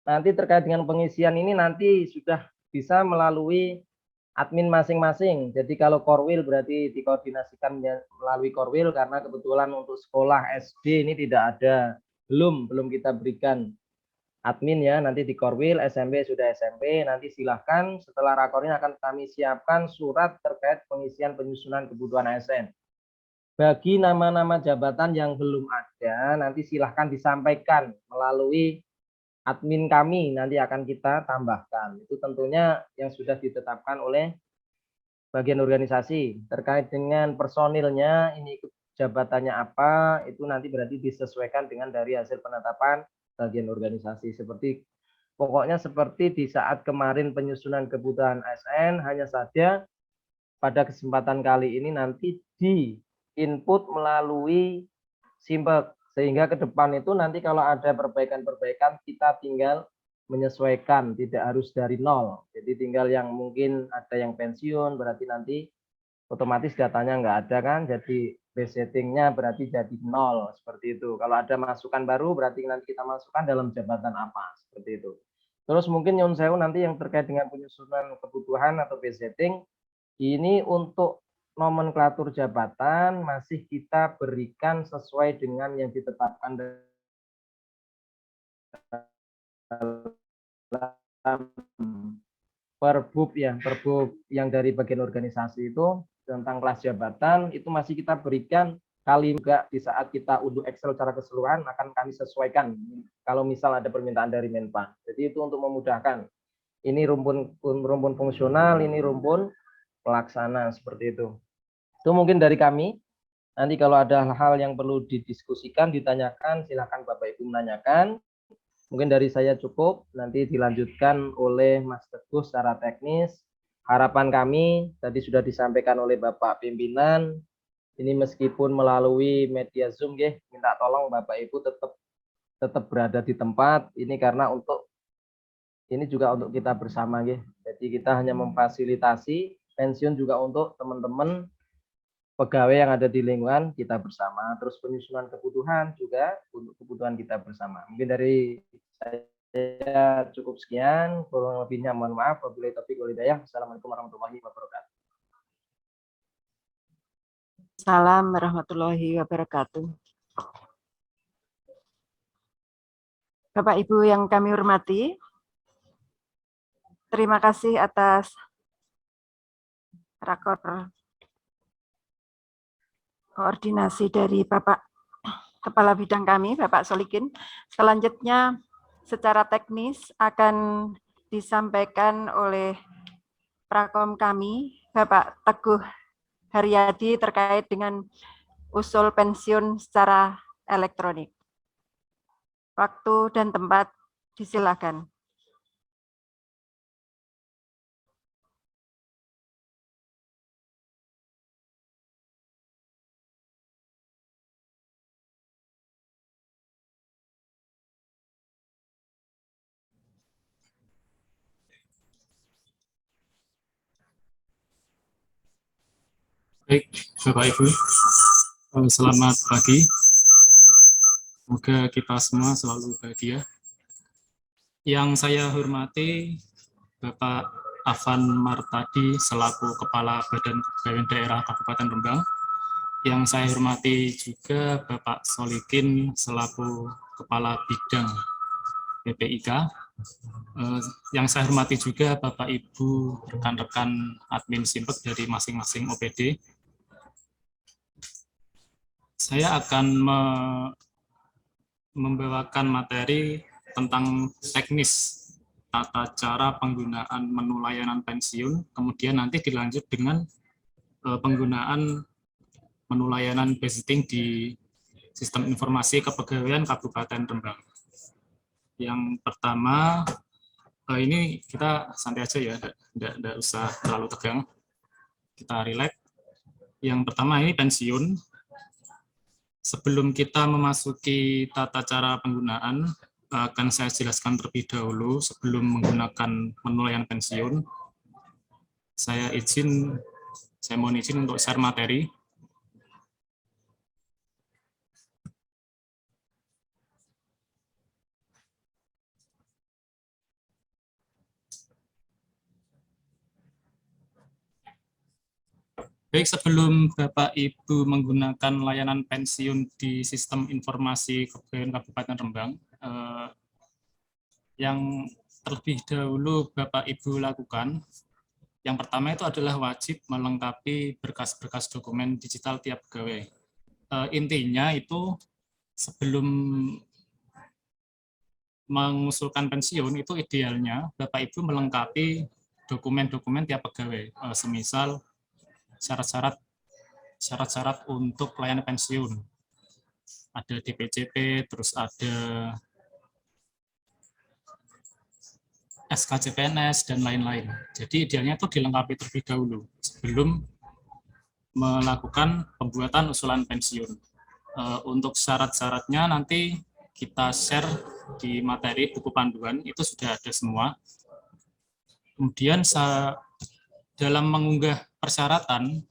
C: Nanti terkait dengan pengisian ini nanti sudah bisa melalui admin masing-masing. Jadi kalau Korwil berarti dikoordinasikan melalui Korwil, karena kebetulan untuk sekolah SD ini tidak ada, belum kita berikan admin ya. Nanti di Korwil, SMP sudah SMP, nanti silahkan setelah rakor ini akan kami siapkan surat terkait pengisian penyusunan kebutuhan ASN. Bagi nama-nama jabatan yang belum ada, nanti silahkan disampaikan melalui admin kami, nanti akan kita tambahkan. Itu tentunya yang sudah ditetapkan oleh bagian organisasi. Terkait dengan personilnya, ini ikut jabatannya apa, itu nanti berarti disesuaikan dengan dari hasil penetapan bagian organisasi. Pokoknya seperti di saat kemarin penyusunan kebutuhan ASN, hanya saja pada kesempatan kali ini nanti di input melalui Simpek, sehingga ke depan itu nanti kalau ada perbaikan-perbaikan kita tinggal menyesuaikan, tidak harus dari nol. Jadi tinggal yang mungkin ada yang pensiun, berarti nanti otomatis datanya nggak ada kan, jadi besettingnya berarti jadi nol, seperti itu. Kalau ada masukan baru berarti nanti kita masukkan dalam jabatan apa, seperti itu. Terus mungkin Nyun Sewu nanti yang terkait dengan penyusunan kebutuhan atau besetting, ini untuk nomenklatur jabatan masih kita berikan sesuai dengan yang ditetapkan dalam Perbub ya, Perbub yang dari bagian organisasi itu tentang kelas jabatan, itu masih kita berikan kali juga di saat kita unduh Excel secara keseluruhan akan kami sesuaikan kalau misal ada permintaan dari Menpan. Jadi itu untuk memudahkan. Ini rumpun fungsional, ini rumpun pelaksana, seperti itu. Itu mungkin dari kami. Nanti kalau ada hal yang perlu didiskusikan, ditanyakan, silakan Bapak Ibu menanyakan. Mungkin dari saya cukup, nanti dilanjutkan oleh Mas Teguh secara teknis. Harapan kami tadi sudah disampaikan oleh Bapak Pimpinan, ini meskipun melalui media Zoom, ya, minta tolong Bapak Ibu tetap berada di tempat, ini karena ini juga untuk kita bersama, ya. Jadi kita hanya memfasilitasi, pensiun juga untuk teman-teman pegawai yang ada di lingkungan kita bersama, terus penyusunan kebutuhan juga untuk kebutuhan kita bersama. Mungkin dari saya cukup sekian, kurang lebihnya mohon maaf. Wabillahi taufiq wal hidayah. Assalamualaikum warahmatullahi wabarakatuh.
A: Waalaikumsalam warahmatullahi wabarakatuh. Bapak Ibu yang kami hormati, terima kasih atas rakor koordinasi dari Bapak Kepala Bidang kami, Bapak Solikin. Selanjutnya secara teknis akan disampaikan oleh Prakom kami, Bapak Teguh Haryadi, terkait dengan usul pensiun secara elektronik. Waktu dan tempat disilakan.
D: Baik, Bapak Ibu, selamat pagi. Semoga kita semua selalu bahagia. Yang saya hormati Bapak Afan Martadi selaku Kepala Badan Kepegawaian Daerah Kabupaten Rembang. Yang saya hormati juga Bapak Solikin selaku Kepala Bidang BPIK. Yang saya hormati juga Bapak Ibu rekan-rekan admin Simpek dari masing-masing OPD. Saya akan membawakan materi tentang teknis tata cara penggunaan menu layanan pensiun, kemudian nanti dilanjut dengan penggunaan menu layanan visiting di Sistem Informasi Kepegawaian Kabupaten Rembang. Yang pertama, ini kita santai aja ya, tidak usah terlalu tegang, kita rileks. Yang pertama ini pensiun. Sebelum kita memasuki tata cara penggunaan, akan saya jelaskan terlebih dahulu sebelum menggunakan menu layanan pensiun. Saya mohon izin untuk share materi. Baik, sebelum Bapak Ibu menggunakan layanan pensiun di Sistem Informasi Kepegawaian Kabupaten Rembang, yang terlebih dahulu Bapak Ibu lakukan, yang pertama itu adalah wajib melengkapi berkas-berkas dokumen digital tiap pegawai. Intinya itu sebelum mengusulkan pensiun itu idealnya Bapak Ibu melengkapi dokumen-dokumen tiap pegawai, semisal syarat-syarat untuk layanan pensiun. Ada DPCP, terus ada SKCPNS, dan lain-lain. Jadi idealnya itu dilengkapi terlebih dahulu sebelum melakukan pembuatan usulan pensiun. Untuk syarat-syaratnya nanti kita share di materi buku panduan, itu sudah ada semua. Kemudian dalam mengunggah persyaratan,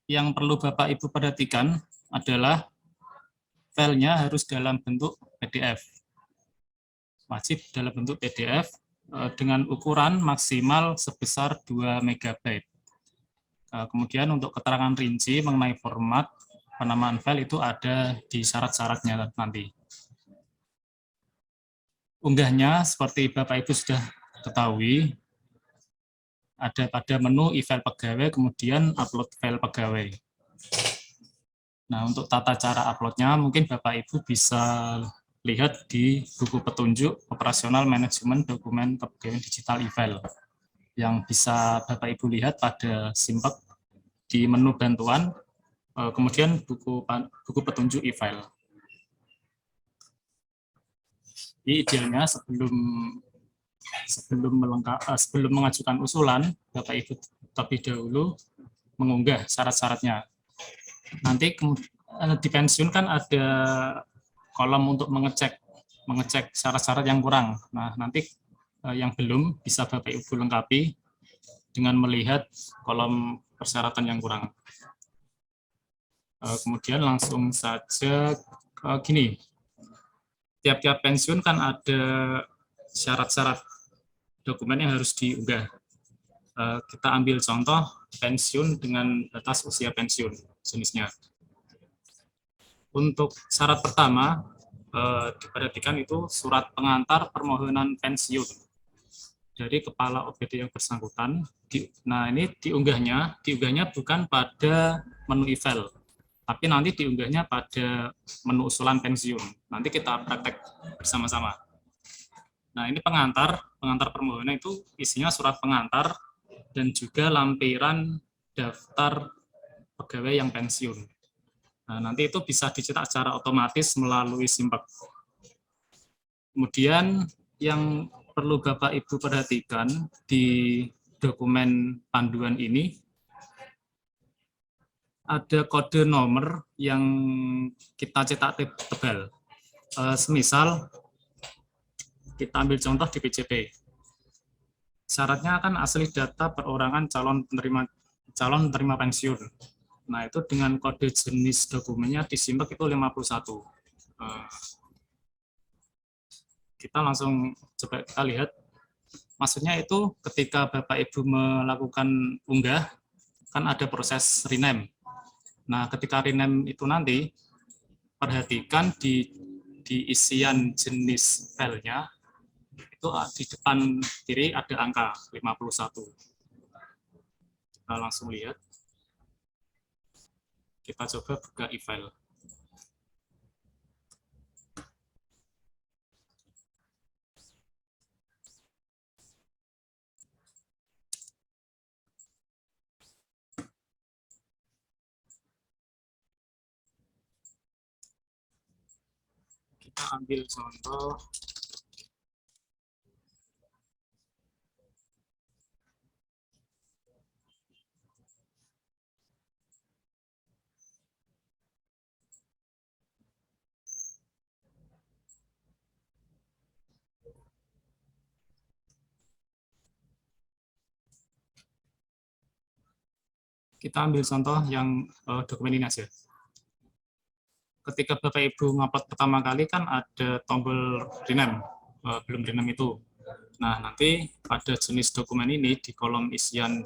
D: yang perlu Bapak Ibu perhatikan adalah filenya harus dalam bentuk PDF. Wajib dalam bentuk PDF dengan ukuran maksimal sebesar 2 MB. Kemudian untuk keterangan rinci mengenai format penamaan file itu ada di syarat-syaratnya nanti. Unggahnya seperti Bapak Ibu sudah ketahui, ada pada menu e-file pegawai, kemudian upload file pegawai. Nah, untuk tata cara uploadnya mungkin Bapak Ibu bisa lihat di buku petunjuk operasional manajemen dokumen kepegawaian digital e-file yang bisa Bapak Ibu lihat pada Simpek di menu bantuan, kemudian buku petunjuk e-file. Jadi idealnya sebelum mengajukan usulan, Bapak Ibu terlebih dahulu mengunggah syarat-syaratnya. Nanti di pensiun kan ada kolom untuk mengecek syarat-syarat yang kurang. Nah, nanti yang belum bisa Bapak Ibu lengkapi dengan melihat kolom persyaratan yang kurang. Kemudian langsung saja gini. Tiap-tiap pensiun kan ada syarat-syarat dokumen yang harus diunggah. Kita ambil contoh pensiun dengan batas usia pensiun jenisnya. Untuk syarat pertama diperhatikan itu surat pengantar permohonan pensiun dari kepala OPD yang bersangkutan. Nah, ini diunggahnya bukan pada menu e-file, tapi nanti diunggahnya pada menu usulan pensiun. Nanti kita praktek bersama-sama. Nah, ini pengantar permohonan itu isinya surat pengantar dan juga lampiran daftar pegawai yang pensiun. Nah, nanti itu bisa dicetak secara otomatis melalui Simpek. Kemudian yang perlu Bapak Ibu perhatikan di dokumen panduan ini, ada kode nomor yang kita cetak tebal. Semisal, kita ambil contoh di PJP. Syaratnya kan asli data perorangan calon penerima pensiun. Nah, itu dengan kode jenis dokumennya di Simpek itu 51. Kita langsung coba kita lihat. Maksudnya itu ketika Bapak Ibu melakukan unggah, kan ada proses rename. Nah, ketika rename itu nanti, perhatikan di isian jenis filenya, itu di depan kiri ada angka 51. Kita langsung lihat. Kita coba buka e-file. Kita ambil contoh yang dokumen ini aja. Ketika Bapak Ibu ngupload pertama kali kan ada tombol rename, belum rename itu. Nah, nanti pada jenis dokumen ini di kolom isian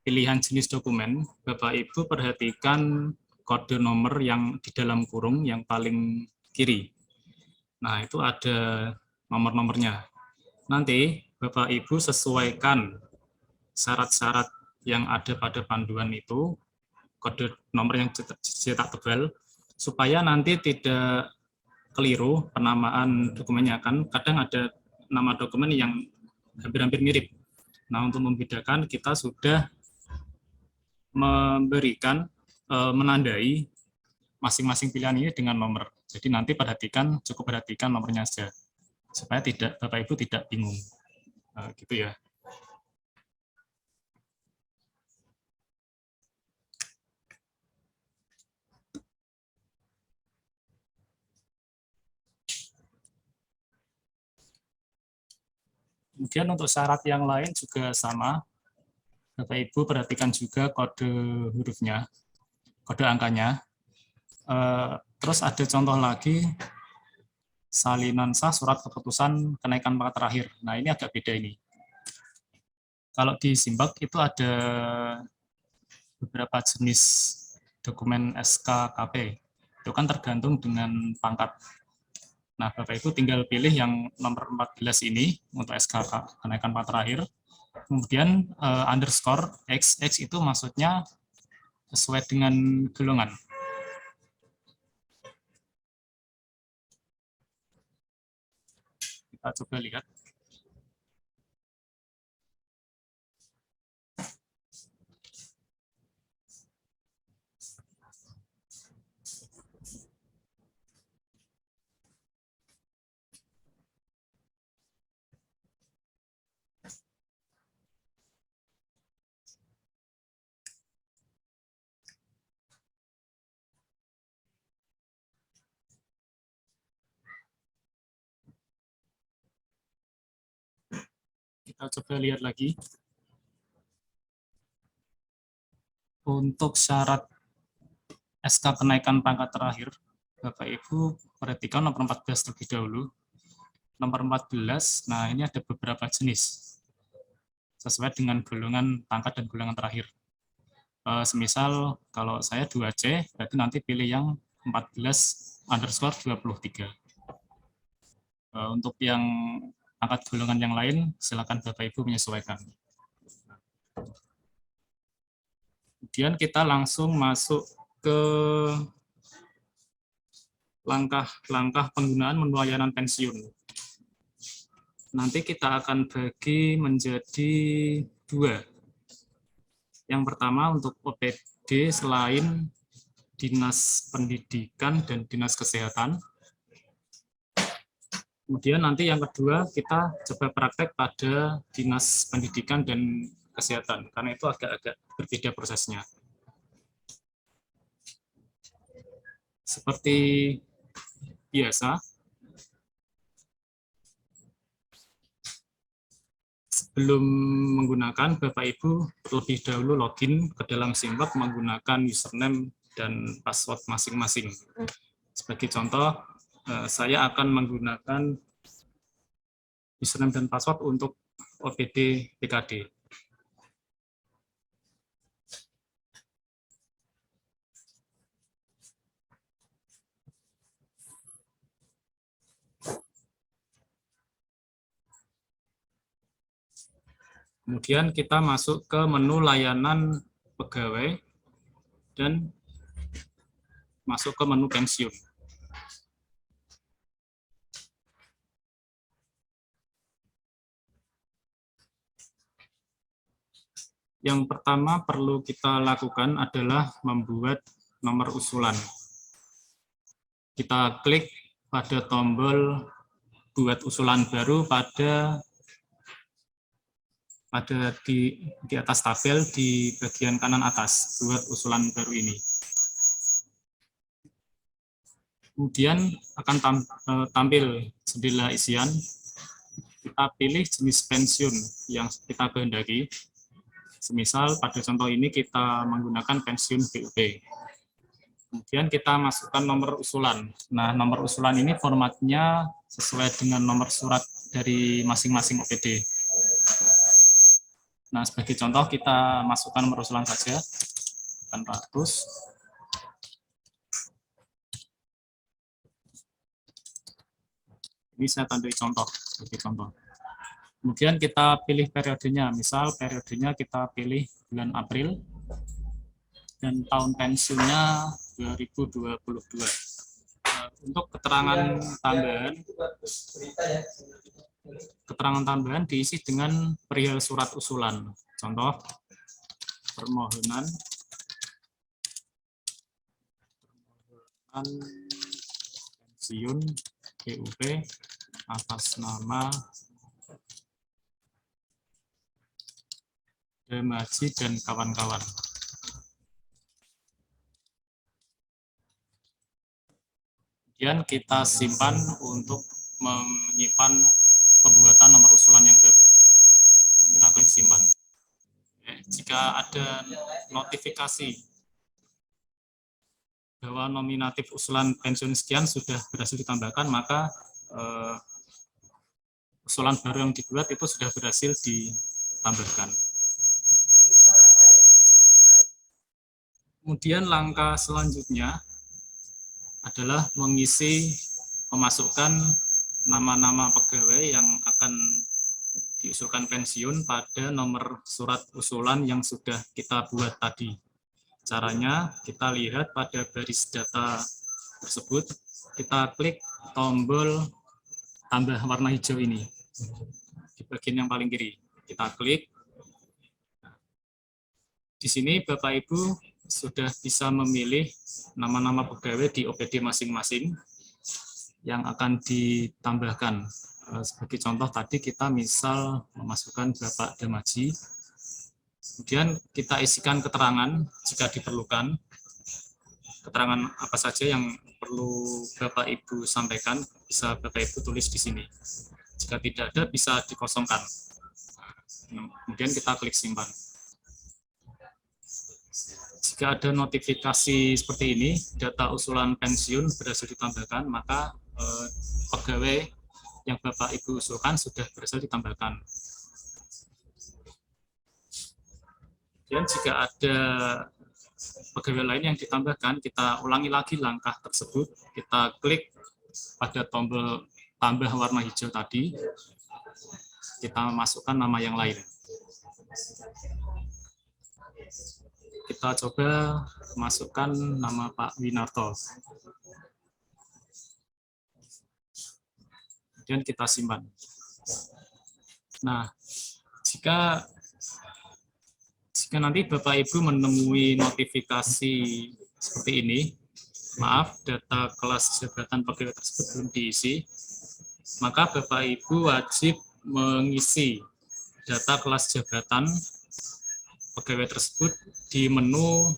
D: pilihan jenis dokumen, Bapak Ibu perhatikan kode nomor yang di dalam kurung yang paling kiri. Nah, itu ada nomor-nomornya. Nanti Bapak Ibu sesuaikan syarat-syarat yang ada pada panduan itu, kode nomor yang cetak tebal, supaya nanti tidak keliru penamaan dokumennya. Kan kadang ada nama dokumen yang hampir-hampir mirip. Nah, untuk membedakan kita sudah memberikan, menandai masing-masing pilihan ini dengan nomor. Jadi nanti cukup perhatikan nomornya saja, supaya Bapak Ibu tidak bingung. Gitu ya. Kemudian untuk syarat yang lain juga sama. Bapak Ibu perhatikan juga kode hurufnya, kode angkanya. Terus ada contoh lagi, salinan sah surat keputusan kenaikan pangkat terakhir. Nah, ini agak beda ini. Kalau di Simpek itu ada beberapa jenis dokumen SKKP. Itu kan tergantung dengan pangkat. Nah, Bapak Ibu tinggal pilih yang nomor 14 ini untuk SK kenaikan pangkat terakhir. Kemudian underscore X itu maksudnya sesuai dengan golongan. Kita coba lihat. Kita coba lihat lagi. Untuk syarat SK kenaikan pangkat terakhir, Bapak Ibu perhatikan nomor 14 terlebih dahulu. Nomor 14, nah ini ada beberapa jenis sesuai dengan golongan pangkat dan golongan terakhir. Semisal kalau saya 2C, berarti nanti pilih yang 14_23. Untuk yang angkat golongan yang lain, silakan Bapak Ibu menyesuaikan. Kemudian kita langsung masuk ke langkah-langkah penggunaan menu layanan pensiun. Nanti kita akan bagi menjadi 2. Yang pertama untuk OPD selain Dinas Pendidikan dan Dinas Kesehatan. Kemudian nanti yang kedua kita coba praktek pada Dinas Pendidikan dan Kesehatan, karena itu agak-agak berbeda prosesnya. Seperti biasa, sebelum menggunakan, Bapak Ibu terlebih dahulu login ke dalam Simlog menggunakan username dan password masing-masing. Sebagai contoh, saya akan menggunakan username dan password untuk OPD PKD. Kemudian kita masuk ke menu layanan pegawai dan masuk ke menu pensiun. Yang pertama perlu kita lakukan adalah membuat nomor usulan. Kita klik pada tombol buat usulan baru di atas tabel di bagian kanan atas, buat usulan baru ini. Kemudian akan tampil jendela isian. Kita pilih jenis pensiun yang kita kehendaki. Semisal pada contoh ini kita menggunakan pensiun BUP. Kemudian kita masukkan nomor usulan. Nah, nomor usulan ini formatnya sesuai dengan nomor surat dari masing-masing OPD. Nah, sebagai contoh kita masukkan nomor usulan saja, 800. Ini saya tandai contoh, sebagai contoh. Kemudian kita pilih periodenya, misal periodenya kita pilih bulan April, dan tahun pensiunnya 2022. Untuk keterangan tambahan diisi dengan perihal surat usulan. Contoh, permohonan pensiun BUP atas nama Demaji dan kawan-kawan. Kemudian kita simpan untuk menyimpan pembuatan nomor usulan yang baru. Kita klik simpan. Jika ada notifikasi bahwa nominatif usulan pensiun sekian sudah berhasil ditambahkan, maka usulan baru yang dibuat itu sudah berhasil ditambahkan. Kemudian langkah selanjutnya adalah memasukkan nama-nama pegawai yang akan diusulkan pensiun pada nomor surat usulan yang sudah kita buat tadi. Caranya kita lihat pada baris data tersebut, kita klik tombol tambah warna hijau ini di bagian yang paling kiri. Kita klik. Di sini Bapak Ibu sudah bisa memilih nama-nama pegawai di OPD masing-masing yang akan ditambahkan. Sebagai contoh tadi kita misal memasukkan Bapak Demaji, kemudian kita isikan keterangan jika diperlukan, keterangan apa saja yang perlu Bapak Ibu sampaikan, bisa Bapak Ibu tulis di sini. Jika tidak ada, bisa dikosongkan. Kemudian kita klik simpan. Jika ada notifikasi seperti ini, data usulan pensiun berhasil ditambahkan, maka pegawai yang Bapak Ibu usulkan sudah berhasil ditambahkan. Dan jika ada pegawai lain yang ditambahkan, kita ulangi lagi langkah tersebut. Kita klik pada tombol tambah warna hijau tadi, kita masukkan nama yang lain. Kita coba masukkan nama Pak Winarto. Kemudian kita simpan. Nah, jika nanti Bapak Ibu menemui notifikasi seperti ini, maaf, data kelas jabatan pegawai tersebut belum diisi, maka Bapak Ibu wajib mengisi data kelas jabatan pegawai tersebut di menu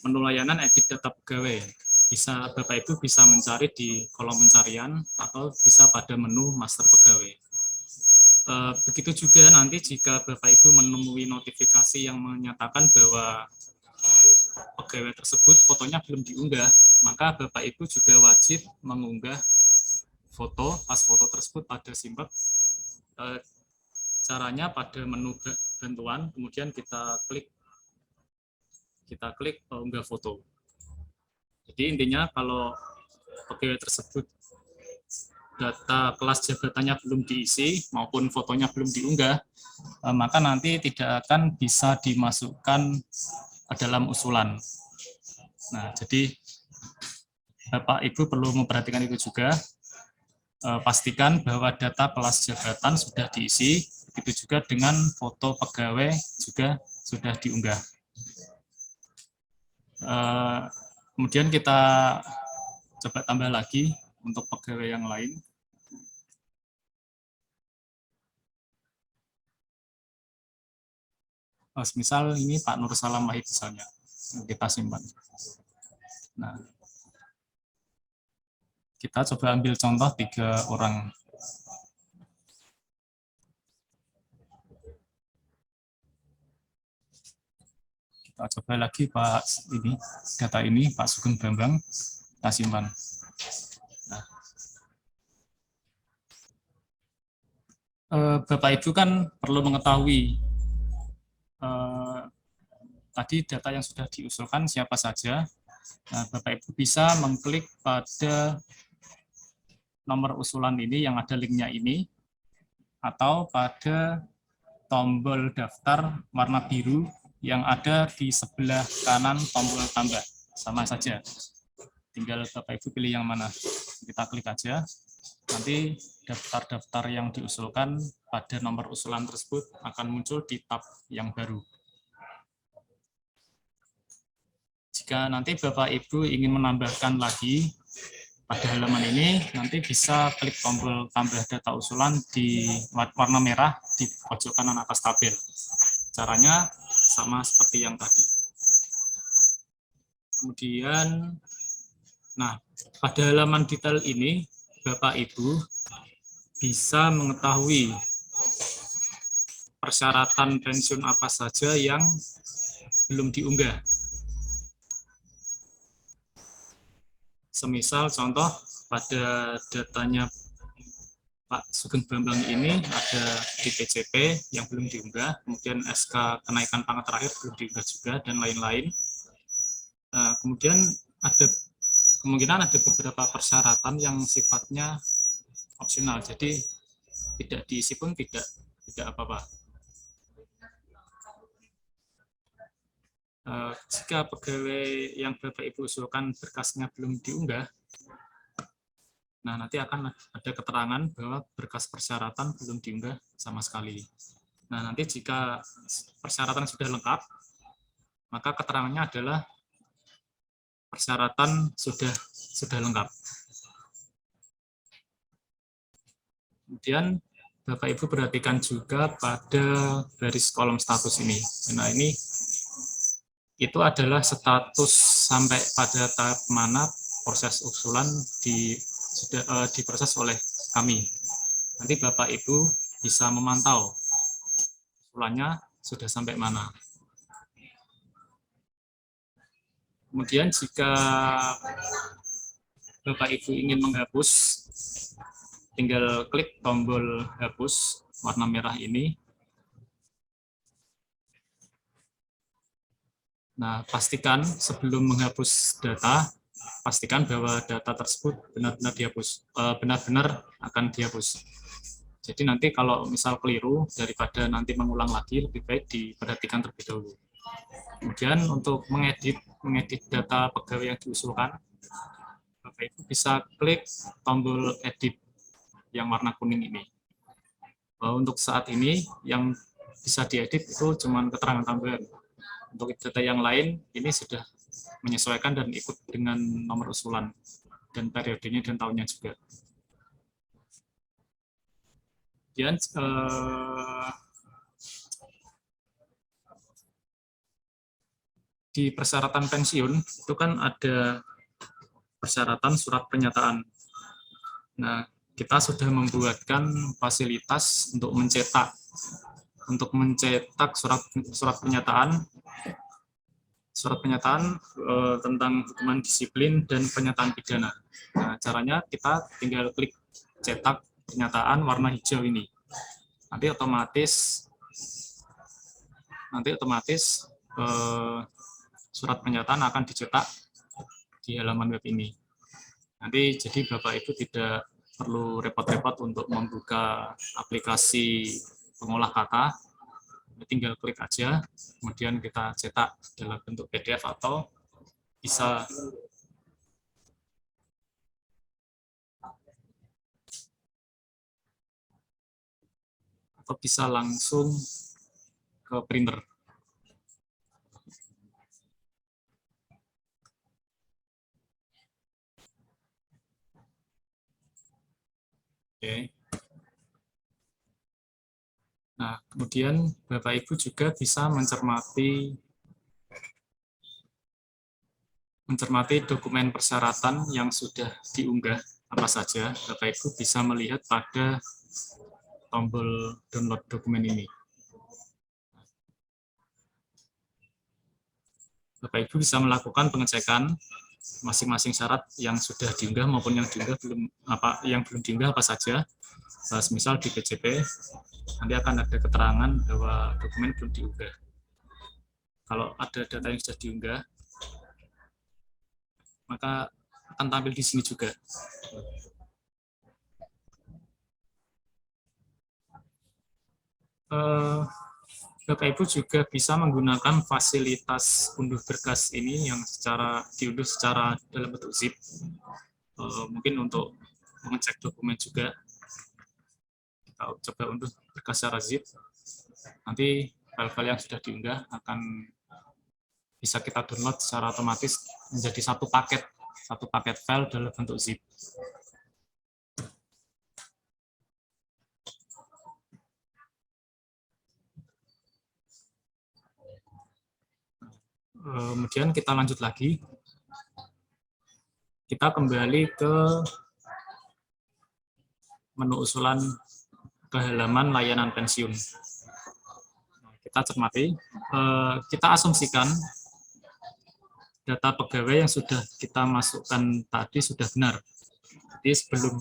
D: layanan edit data pegawai. Bapak Ibu bisa mencari di kolom pencarian atau bisa pada menu master pegawai. Begitu juga nanti jika Bapak Ibu menemui notifikasi yang menyatakan bahwa pegawai tersebut fotonya belum diunggah, maka Bapak Ibu juga wajib mengunggah foto, pas foto tersebut pada Simpek. Caranya pada menu bantuan, kemudian kita klik unggah foto. Jadi intinya kalau pegawai tersebut data kelas jabatannya belum diisi maupun fotonya belum diunggah, maka nanti tidak akan bisa dimasukkan ke dalam usulan. Nah, jadi Bapak Ibu perlu memperhatikan itu juga. Pastikan bahwa data kelas jabatan sudah diisi, begitu juga dengan foto pegawai juga sudah diunggah. Kemudian kita coba tambah lagi untuk pegawai yang lain. Misal ini Pak Nur Salam Wahid misalnya, kita simpan. Nah, kita coba ambil contoh 3 orang. Kita coba lagi data ini Pak Sugeng Bambang, kita simpan. Nah, Bapak Ibu kan perlu mengetahui tadi data yang sudah diusulkan siapa saja. Nah, Bapak Ibu bisa mengklik pada nomor usulan ini yang ada linknya ini, atau pada tombol daftar warna biru yang ada di sebelah kanan tombol tambah. Sama saja, tinggal Bapak Ibu pilih yang mana. Kita klik aja, nanti daftar-daftar yang diusulkan pada nomor usulan tersebut akan muncul di tab yang baru. Jika nanti Bapak Ibu ingin menambahkan lagi pada halaman ini, nanti bisa klik tombol tambah data usulan di warna merah di pojok kanan atas tabel. Caranya sama seperti yang tadi. Kemudian, nah, pada halaman detail ini, Bapak Ibu bisa mengetahui persyaratan pensiun apa saja yang belum diunggah. Semisal contoh pada datanya Pak Sugeng Bambang ini ada di PCP yang belum diunggah, kemudian SK kenaikan pangkat terakhir belum diunggah juga, dan lain-lain. Kemudian kemungkinan ada beberapa persyaratan yang sifatnya opsional, jadi tidak diisi pun tidak apa-apa. Jika pegawai yang Bapak Ibu usulkan berkasnya belum diunggah, nah nanti akan ada keterangan bahwa berkas persyaratan belum diunggah sama sekali. Nah nanti jika persyaratan sudah lengkap, maka keterangannya adalah persyaratan sudah lengkap. Kemudian Bapak Ibu perhatikan juga pada garis kolom status ini. Nah ini itu adalah status sampai pada tahap mana proses usulan sudah diproses oleh kami. Nanti Bapak Ibu bisa memantau usulannya sudah sampai mana. Kemudian jika Bapak Ibu ingin menghapus, tinggal klik tombol hapus warna merah ini. Nah, pastikan sebelum menghapus data, pastikan bahwa data tersebut benar-benar dihapus, benar-benar akan dihapus. Jadi nanti kalau misal keliru, daripada nanti mengulang lagi, lebih baik diperhatikan terlebih dahulu. Kemudian untuk mengedit data pegawai yang diusulkan, Bapak Ibu bisa klik tombol edit yang warna kuning ini. Untuk saat ini yang bisa diedit itu cuma keterangan tambahan. Untuk data yang lain ini sudah menyesuaikan dan ikut dengan nomor usulan dan periodenya dan tahunnya juga. Kemudian di persyaratan pensiun itu kan ada persyaratan surat pernyataan. Nah, kita sudah membuatkan fasilitas untuk mencetak surat pernyataan tentang hukuman disiplin dan pernyataan pidana. Nah, caranya kita tinggal klik cetak pernyataan warna hijau ini. Nanti otomatis surat pernyataan akan dicetak di halaman web ini. Nanti jadi Bapak Ibu tidak perlu repot-repot untuk membuka aplikasi pengolah kata, tinggal klik aja, kemudian kita cetak dalam bentuk PDF atau bisa langsung ke printer. Oke. Nah, kemudian Bapak Ibu juga bisa mencermati dokumen persyaratan yang sudah diunggah apa saja. Bapak Ibu bisa melihat pada tombol download dokumen ini. Bapak Ibu bisa melakukan pengecekan masing-masing syarat yang sudah diunggah maupun yang belum diunggah apa saja. Misal di PJP nanti akan ada keterangan bahwa dokumen belum diunggah. Kalau ada data yang sudah diunggah, maka akan tampil di sini juga. Bapak Ibu juga bisa menggunakan fasilitas unduh berkas ini yang diunduh secara dalam bentuk zip. Mungkin untuk mengecek dokumen juga. Kita coba unduh berkas secara zip. Nanti file-file yang sudah diunggah akan bisa kita download secara otomatis menjadi satu paket file dalam bentuk zip. Kemudian kita lanjut lagi. Kita kembali ke menu usulan ke halaman layanan pensiun. Kita cermati, kita asumsikan data pegawai yang sudah kita masukkan tadi sudah benar. Jadi sebelum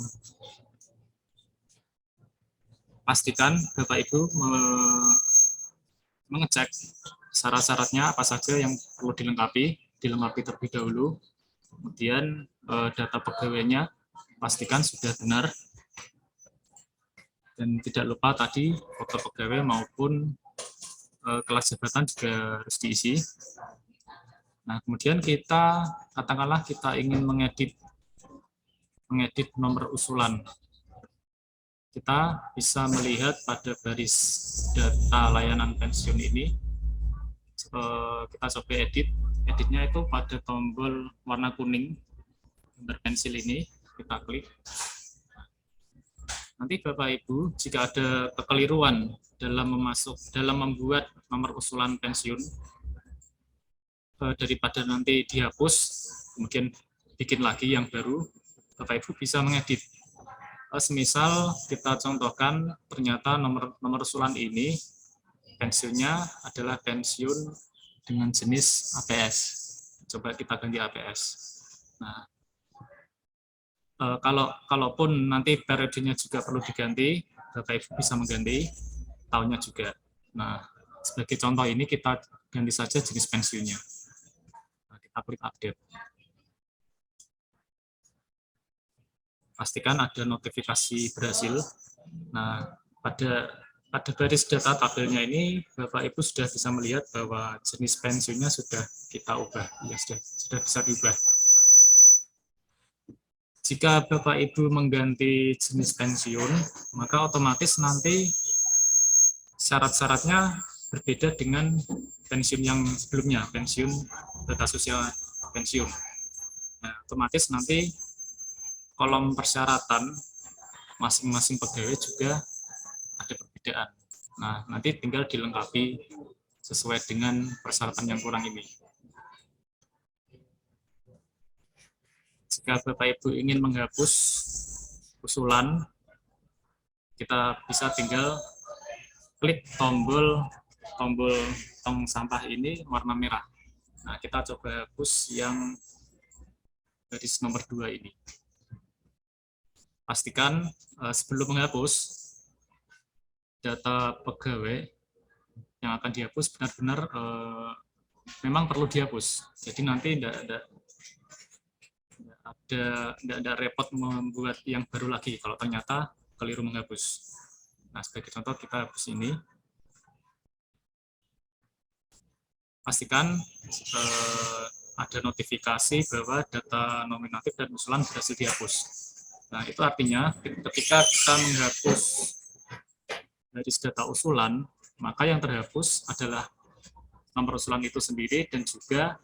D: pastikan Bapak Ibu mengecek syarat-syaratnya apa saja yang perlu dilengkapi terlebih dahulu. Kemudian data pegawainya pastikan sudah benar. Dan tidak lupa tadi foto pegawai maupun kelas jabatan juga harus diisi. Nah, kemudian katakanlah kita ingin mengedit nomor usulan. Kita bisa melihat pada baris data layanan pensiun ini, kita coba editnya itu pada tombol warna kuning, gambar pensil ini, kita klik. Nanti Bapak Ibu, jika ada kekeliruan dalam membuat nomor usulan pensiun, daripada nanti dihapus, kemudian bikin lagi yang baru, Bapak Ibu bisa mengedit. Semisal kita contohkan ternyata nomor usulan ini pensiunnya adalah pensiun dengan jenis APS. Coba kita ganti APS. Nah, kalaupun nanti periodenya juga perlu diganti, Bapak Ibu bisa mengganti tahunnya juga. Nah, sebagai contoh ini kita ganti saja jenis pensiunnya. kita klik update. Pastikan ada notifikasi berhasil. Nah, pada baris data tabelnya ini, Bapak Ibu sudah bisa melihat bahwa jenis pensiunnya sudah kita ubah, ya sudah bisa diubah. Jika Bapak Ibu mengganti jenis pensiun, maka otomatis nanti syarat-syaratnya berbeda dengan pensiun yang sebelumnya, pensiun data sosial pensiun. Nah, otomatis nanti kolom persyaratan masing-masing pegawai juga ada perbedaan. Nah, nanti tinggal dilengkapi sesuai dengan persyaratan yang kurang ini. Jika Bapak Ibu ingin menghapus usulan, kita bisa tinggal klik tombol tong sampah ini warna merah. Nah, kita coba hapus yang garis nomor 2 ini. Pastikan sebelum menghapus, data pegawai yang akan dihapus benar-benar memang perlu dihapus. Jadi nanti tidak ada repot membuat yang baru lagi kalau ternyata keliru menghapus. Nah, sebagai contoh kita hapus ini. Pastikan ada notifikasi bahwa data nominatif dan usulan berhasil dihapus. Nah, itu artinya ketika kita menghapus garis data usulan, maka yang terhapus adalah nomor usulan itu sendiri dan juga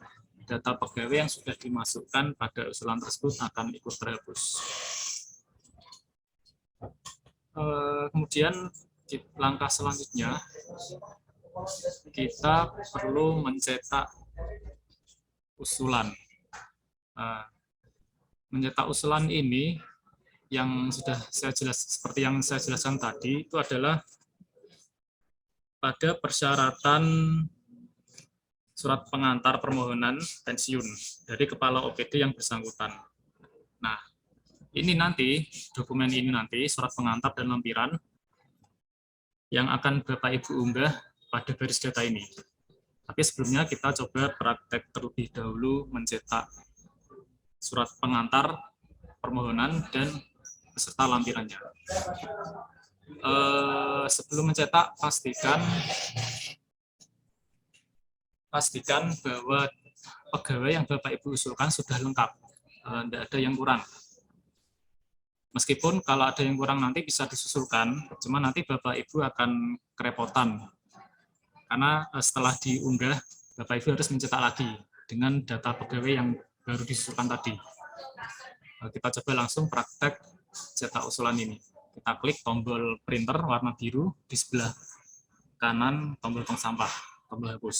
D: data pegawai yang sudah dimasukkan pada usulan tersebut akan ikut terhapus. Kemudian langkah selanjutnya, kita perlu mencetak usulan. Mencetak usulan ini yang sudah seperti yang saya jelaskan tadi, itu adalah pada persyaratan surat pengantar permohonan pensiun dari kepala OPD yang bersangkutan. Nah, ini nanti, dokumen ini nanti, surat pengantar dan lampiran, yang akan Bapak Ibu unggah pada baris data ini. Tapi sebelumnya kita coba praktek terlebih dahulu mencetak surat pengantar permohonan dan beserta lampirannya. Sebelum mencetak, pastikan bahwa pegawai yang Bapak Ibu usulkan sudah lengkap, tidak ada yang kurang. Meskipun kalau ada yang kurang nanti bisa disusulkan, cuma nanti Bapak Ibu akan kerepotan. Karena setelah diunggah, Bapak Ibu harus mencetak lagi dengan data pegawai yang baru disusulkan tadi. Kita coba langsung praktek cetak usulan ini. Kita klik tombol printer warna biru di sebelah kanan tombol tong sampah, tombol hapus.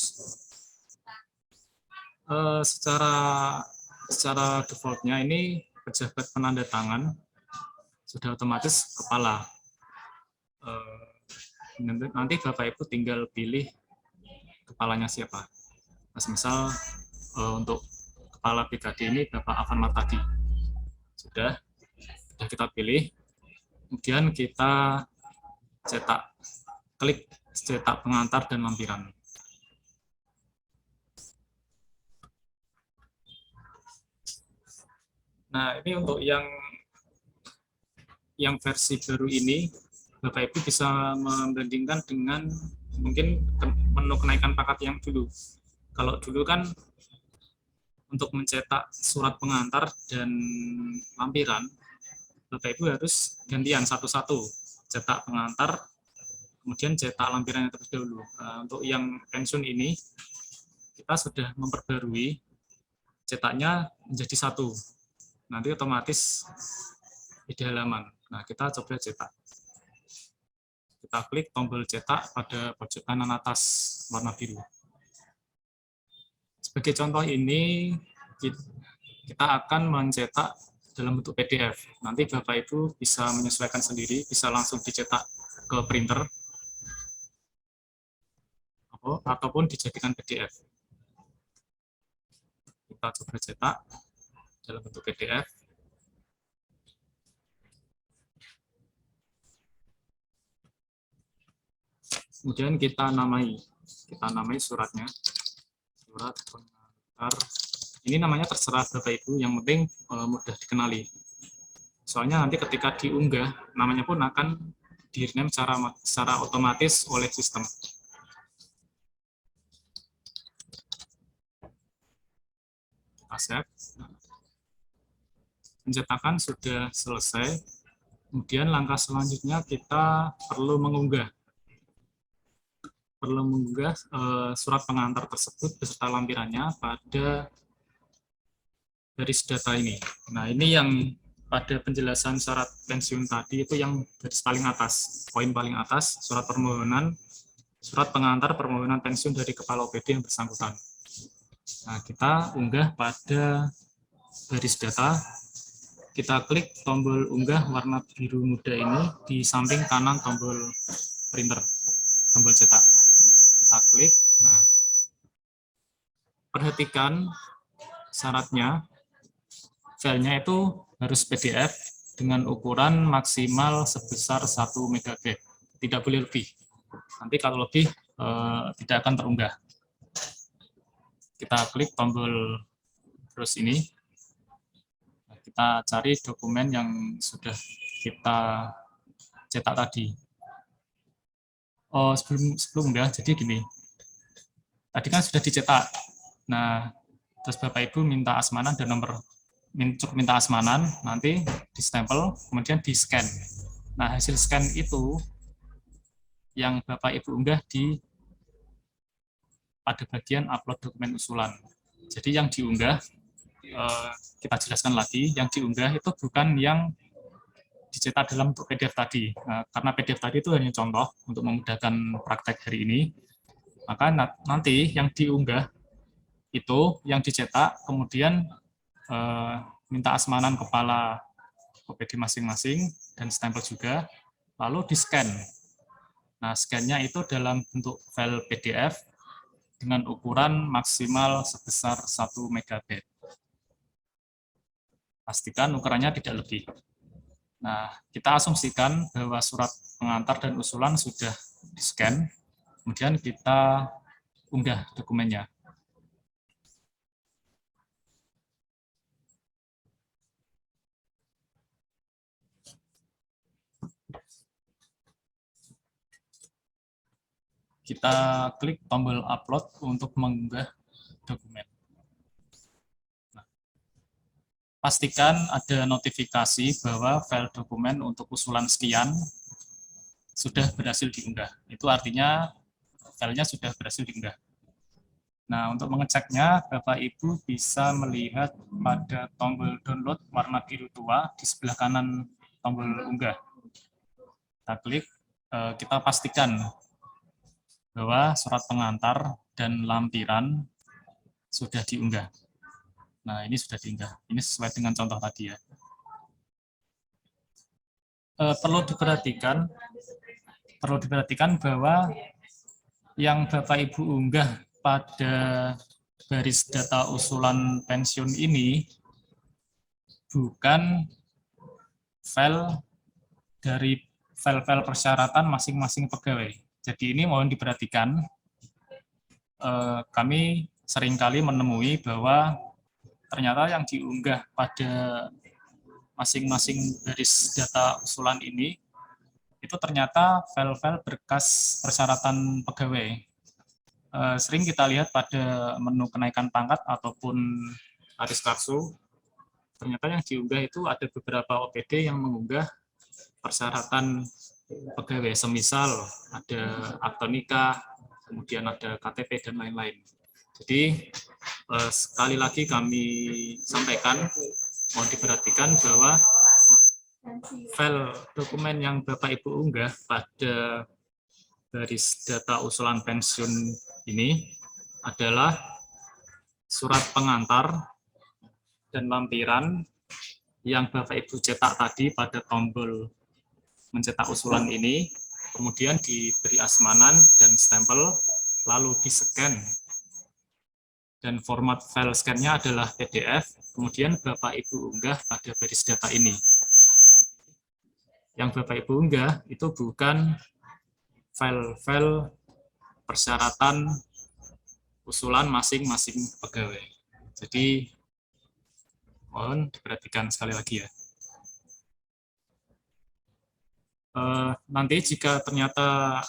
D: Secara defaultnya ini pejabat penanda tangan sudah otomatis kepala. Nanti Bapak Ibu tinggal pilih kepalanya siapa. Misal untuk kepala BKD ini Bapak Afan Martadi. Sudah kita pilih. Kemudian kita klik cetak pengantar dan lampiran. Nah, ini untuk yang versi baru ini, Bapak Ibu bisa membandingkan dengan mungkin menu kenaikan pangkat yang dulu. Kalau dulu kan untuk mencetak surat pengantar dan lampiran, Bapak Ibu harus gantian satu-satu, cetak pengantar, kemudian cetak lampirannya terlebih dahulu. Untuk yang pensiun ini, kita sudah memperbarui cetaknya menjadi satu. Nanti otomatis di halaman. Nah, kita coba cetak. Kita klik tombol cetak pada pojok kanan atas warna biru. Sebagai contoh ini, kita akan mencetak dalam bentuk PDF. Nanti Bapak Ibu bisa menyesuaikan sendiri, bisa langsung dicetak ke printer, ataupun dijadikan PDF. Kita coba cetak dalam bentuk PDF. Kemudian kita namai suratnya, surat pengantar Ini namanya terserah Bapak Ibu, yang penting mudah dikenali. Soalnya nanti ketika diunggah, namanya pun akan di-rename secara otomatis oleh sistem. Kita save. Pencetakan sudah selesai. Kemudian langkah selanjutnya kita perlu mengunggah. Surat pengantar tersebut beserta lampirannya pada garis data ini. Nah, ini yang pada penjelasan syarat pensiun tadi itu yang garis paling atas, poin paling atas, surat pengantar permohonan pensiun dari kepala OPD yang bersangkutan. Nah, kita unggah pada garis data. Kita klik tombol unggah warna biru muda ini di samping kanan tombol printer, tombol cetak. Kita klik. Nah, perhatikan syaratnya, filenya itu harus PDF dengan ukuran maksimal sebesar 1 MB. Tidak boleh lebih. Nanti kalau lebih tidak akan terunggah. Kita klik tombol terus ini. Kita cari dokumen yang sudah kita cetak tadi. Oh, sebelum enggak, jadi gini. Tadi kan sudah dicetak. Nah, terus Bapak Ibu minta asmanan dan nomor, cukup minta asmanan, nanti di-stempel, kemudian di-scan. Nah, hasil scan itu yang Bapak Ibu unggah pada bagian upload dokumen usulan. Jadi yang diunggah, kita jelaskan lagi, yang diunggah itu bukan yang dicetak dalam bentuk PDF tadi. Nah, karena PDF tadi itu hanya contoh untuk memudahkan praktek hari ini, maka nanti yang diunggah itu yang dicetak, kemudian minta asmanan kepala OPD masing-masing dan stempel juga, lalu di-scan. Nah, scan-nya itu dalam bentuk file PDF dengan ukuran maksimal sebesar 1 MB. Pastikan ukurannya tidak lebih. Nah, kita asumsikan bahwa surat pengantar dan usulan sudah di-scan, kemudian kita unggah dokumennya. Kita klik tombol upload untuk mengunggah dokumen. Pastikan ada notifikasi bahwa file dokumen untuk usulan sekian sudah berhasil diunggah. Itu artinya filenya sudah berhasil diunggah. Nah, untuk mengeceknya, Bapak Ibu bisa melihat pada tombol download warna biru tua di sebelah kanan tombol unggah. Kita klik, kita pastikan bahwa surat pengantar dan lampiran sudah diunggah. Nah, ini sudah diunggah. Ini sesuai dengan contoh tadi ya. Perlu diperhatikan bahwa yang Bapak Ibu unggah pada baris data usulan pensiun ini bukan file dari file-file persyaratan masing-masing pegawai. Jadi ini mohon diperhatikan. Kami seringkali menemui bahwa ternyata yang diunggah pada masing-masing baris data usulan ini itu ternyata file-file berkas persyaratan pegawai. Sering kita lihat pada menu kenaikan pangkat ataupun aris karsu, ternyata yang diunggah itu ada beberapa OPD yang mengunggah persyaratan pegawai, semisal ada akte nikah, kemudian ada KTP dan lain-lain. Jadi sekali lagi kami sampaikan, mohon diperhatikan bahwa file dokumen yang Bapak Ibu unggah pada baris data usulan pensiun ini adalah surat pengantar dan lampiran yang Bapak Ibu cetak tadi pada tombol mencetak usulan ini, kemudian diberi asmanan dan stempel, lalu di-scan. Dan format file scan-nya adalah PDF, kemudian Bapak Ibu unggah pada baris data ini. Yang Bapak Ibu unggah itu bukan file-file persyaratan usulan masing-masing pegawai. Jadi mohon diperhatikan sekali lagi ya. Nanti jika ternyata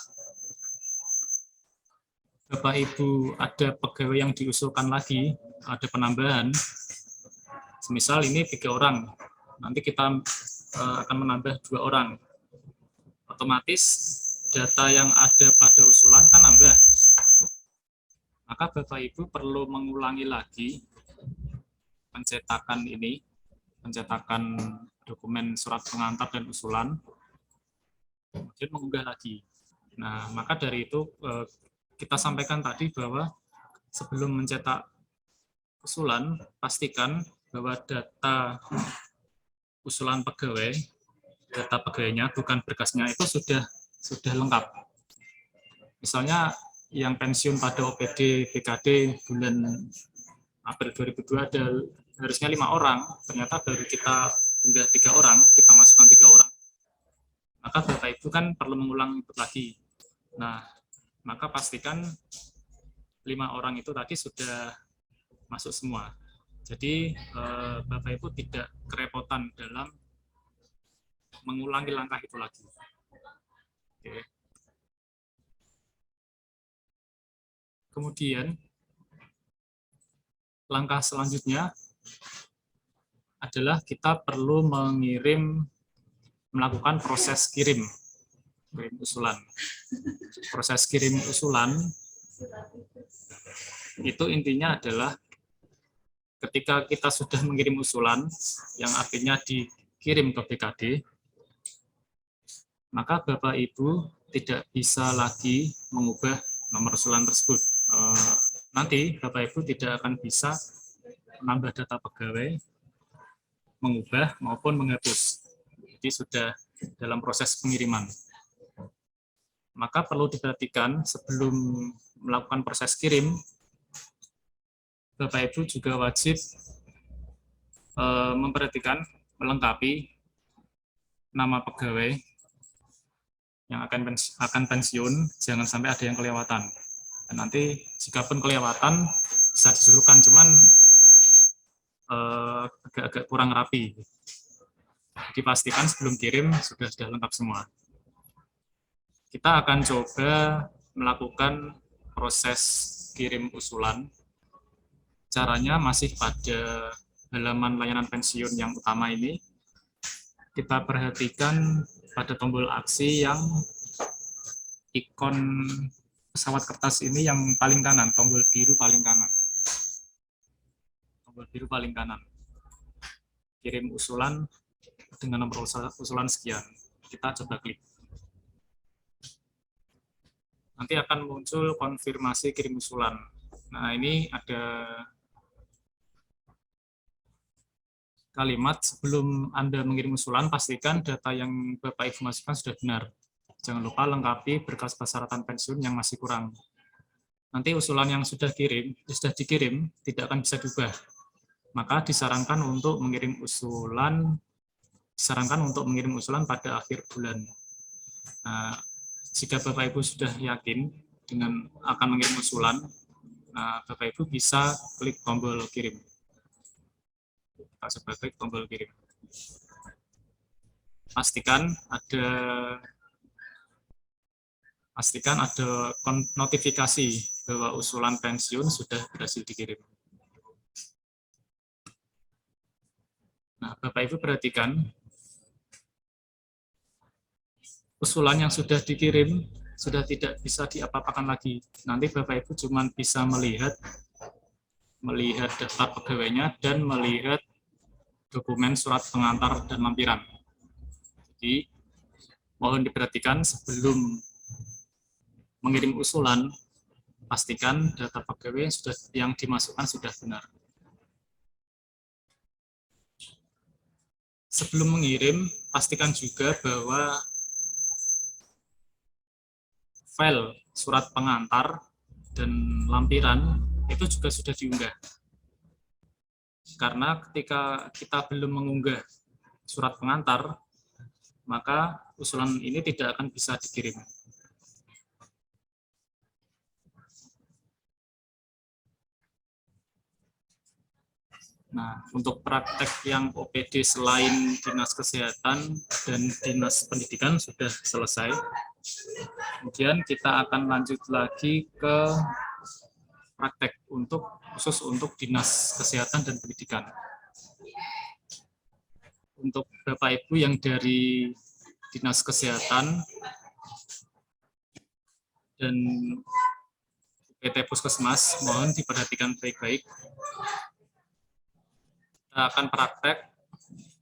D: Bapak Ibu ada pegawai yang diusulkan lagi, ada penambahan, semisal ini 3 orang, nanti kita akan menambah 2 orang. Otomatis data yang ada pada usulan kan nambah. Maka Bapak Ibu perlu mengulangi lagi pencetakan ini, pencetakan dokumen surat pengantar dan usulan, kemudian mengunggah lagi. Nah, maka dari itu kita sampaikan tadi bahwa sebelum mencetak usulan, pastikan bahwa data usulan pegawai, data pegawainya, bukan berkasnya, itu sudah lengkap. Misalnya yang pensiun pada OPD BKD bulan April 2002 ada harusnya 5 orang, ternyata baru kita unggah 3 orang, kita masukkan 3 orang. Maka Bapak Ibu kan perlu mengulang itu lagi. Nah, maka pastikan 5 orang itu tadi sudah masuk semua. Jadi Bapak Ibu tidak kerepotan dalam mengulangi langkah itu lagi. Oke. Kemudian langkah selanjutnya adalah kita perlu melakukan proses kirim usulan. Proses kirim usulan itu intinya adalah ketika kita sudah mengirim usulan yang artinya dikirim ke BKD, maka Bapak Ibu tidak bisa lagi mengubah nomor usulan tersebut. Nanti Bapak Ibu tidak akan bisa menambah data pegawai, mengubah maupun menghapus. Jadi sudah dalam proses pengiriman. Maka perlu diperhatikan sebelum melakukan proses kirim, Bapak Ibu juga wajib memperhatikan, melengkapi nama pegawai yang akan pensiun, jangan sampai ada yang kelewatan. Dan nanti jika pun kelewatan bisa disusulkan, cuman agak-agak kurang rapi. Dipastikan sebelum kirim sudah lengkap semua. Kita akan coba melakukan proses kirim usulan. Caranya masih pada halaman layanan pensiun yang utama ini. Kita perhatikan pada tombol aksi yang ikon pesawat kertas ini yang paling kanan, tombol biru paling kanan. Tombol biru paling kanan. Kirim usulan dengan nomor usulan sekian. Kita coba klik. Nanti akan muncul konfirmasi kirim usulan. Nah, ini ada kalimat sebelum Anda mengirim usulan, pastikan data yang Bapak Ibu masukkan sudah benar. Jangan lupa lengkapi berkas persyaratan pensiun yang masih kurang. Nanti usulan yang sudah dikirim tidak akan bisa diubah. Maka disarankan untuk mengirim usulan pada akhir bulan. Nah, jika Bapak Ibu sudah yakin dengan akan mengirim usulan, nah, Bapak Ibu bisa klik tombol kirim. Kita coba klik tombol kirim. Pastikan ada notifikasi bahwa usulan pensiun sudah berhasil dikirim. Nah, Bapak Ibu perhatikan, usulan yang sudah dikirim sudah tidak bisa diapa-apakan lagi. Nanti Bapak Ibu cuma bisa melihat data pegawainya dan melihat dokumen surat pengantar dan lampiran. Jadi, mohon diperhatikan sebelum mengirim usulan, pastikan data pegawai yang dimasukkan sudah benar. Sebelum mengirim, pastikan juga bahwa file surat pengantar dan lampiran itu juga sudah diunggah. Karena ketika kita belum mengunggah surat pengantar, maka usulan ini tidak akan bisa dikirim. Nah, untuk praktek yang OPD selain Dinas Kesehatan dan Dinas Pendidikan sudah selesai. Kemudian kita akan lanjut lagi ke praktek khusus untuk Dinas Kesehatan dan Pendidikan. Untuk Bapak Ibu yang dari Dinas Kesehatan dan PT Puskesmas, mohon diperhatikan baik-baik. Kita akan praktek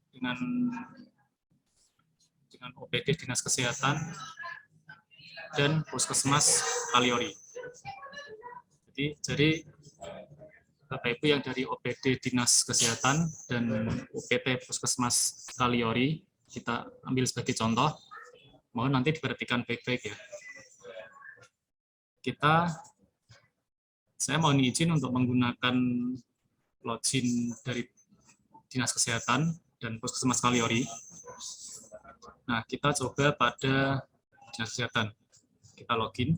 D: dengan OPD Dinas Kesehatan dan Puskesmas Kaliori. Jadi Bapak Ibu yang dari OPD Dinas Kesehatan dan UPT Puskesmas Kaliori, kita ambil sebagai contoh. Mohon nanti diperhatikan baik-baik ya. Saya mohon izin untuk menggunakan login dari Dinas Kesehatan dan Puskesmas Kaliori. Nah, kita coba pada Dinas Kesehatan. Kita login.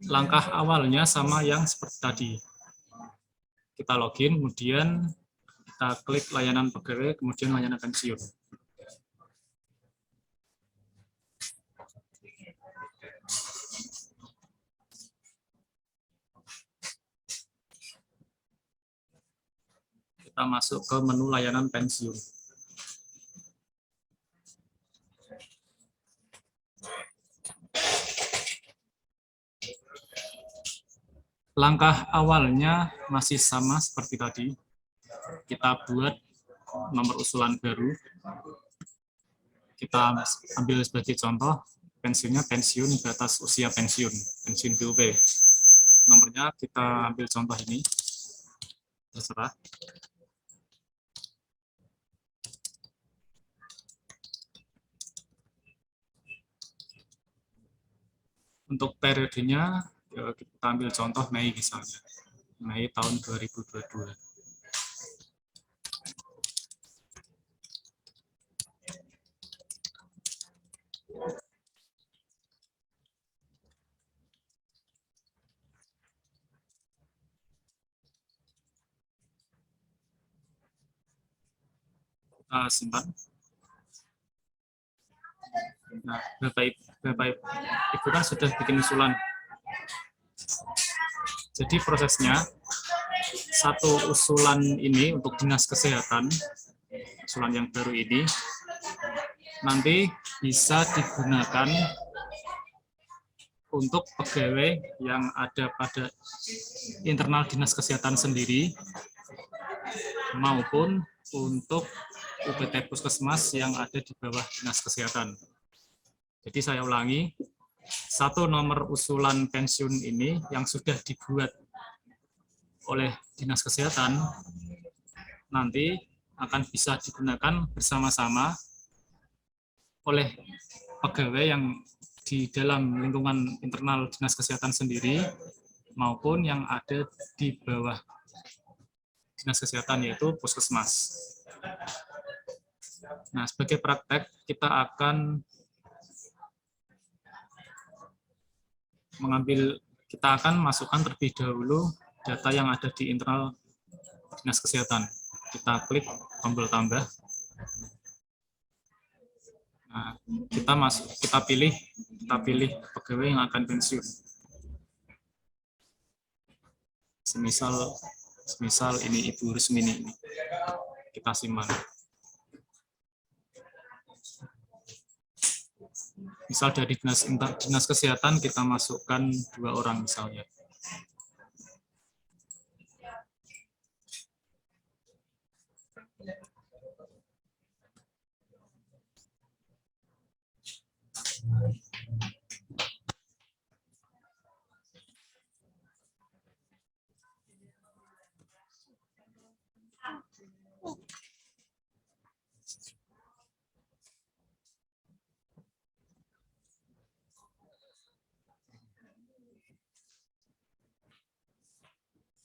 D: Langkah awalnya sama yang seperti tadi. Kita login, kemudian kita klik layanan pegawai, kemudian layanan pensiun. Kita masuk ke menu layanan pensiun. Langkah awalnya masih sama seperti tadi. Kita buat nomor usulan baru. Kita ambil sebagai contoh, pensiunnya pensiun batas usia pensiun BUP. Nomornya kita ambil contoh ini. Terserah. Untuk periodenya, kita ambil contoh Mei misalnya. Mei tahun 2022. Kita simpan. Nah, Bapak Ibu kan sudah bikin usulan. Jadi prosesnya, satu usulan ini untuk Dinas Kesehatan, usulan yang baru ini, nanti bisa digunakan untuk pegawai yang ada pada internal Dinas Kesehatan sendiri, maupun untuk UPT Puskesmas yang ada di bawah Dinas Kesehatan. Jadi saya ulangi, satu nomor usulan pensiun ini yang sudah dibuat oleh Dinas Kesehatan nanti akan bisa digunakan bersama-sama oleh pegawai yang di dalam lingkungan internal Dinas Kesehatan sendiri maupun yang ada di bawah Dinas Kesehatan, yaitu Puskesmas. Nah, sebagai praktek kita akan masukkan terlebih dahulu data yang ada di internal Dinas Kesehatan. Kita klik tombol tambah. Nah, kita pilih pegawai yang akan pensiun. Semisal ini Ibu Rusmini ini. Kita simpan. Misal dari Dinas Kesehatan kita masukkan 2 orang misalnya.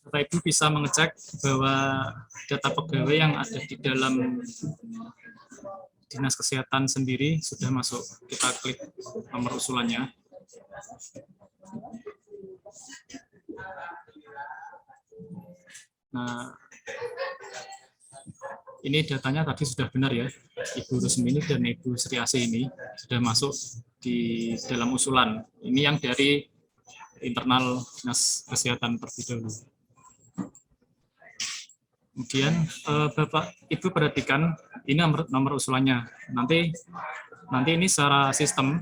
D: Bapak Ibu bisa mengecek bahwa data pegawai yang ada di dalam Dinas Kesehatan sendiri sudah masuk. Kita klik nomor usulannya. Nah, ini datanya tadi sudah benar ya, Ibu Rusmini dan Ibu Sri Asih ini sudah masuk di dalam usulan. Ini yang dari internal Dinas Kesehatan terlebih dahulu. Kemudian Bapak Ibu perhatikan ini nomor usulannya. Nanti ini secara sistem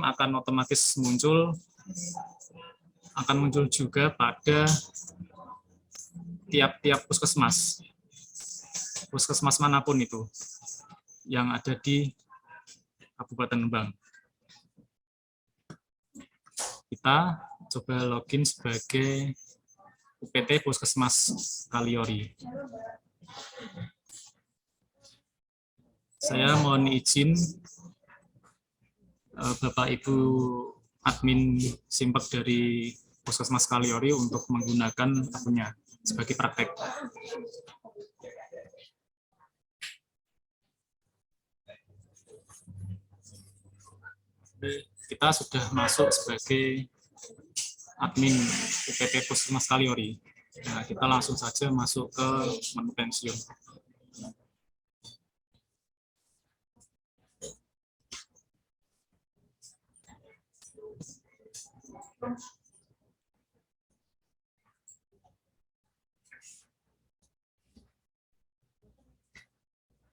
D: akan otomatis muncul juga pada tiap puskesmas manapun itu yang ada di Kabupaten Rembang. Kita coba login sebagai UPT Puskesmas Kaliori. Saya mohon izin Bapak Ibu admin Simpek dari Puskesmas Kaliori untuk menggunakan akunnya sebagai praktek. Kita sudah masuk sebagai admin UPT Puskesmas Kaliori. Nah, kita langsung saja masuk ke menu pensiun.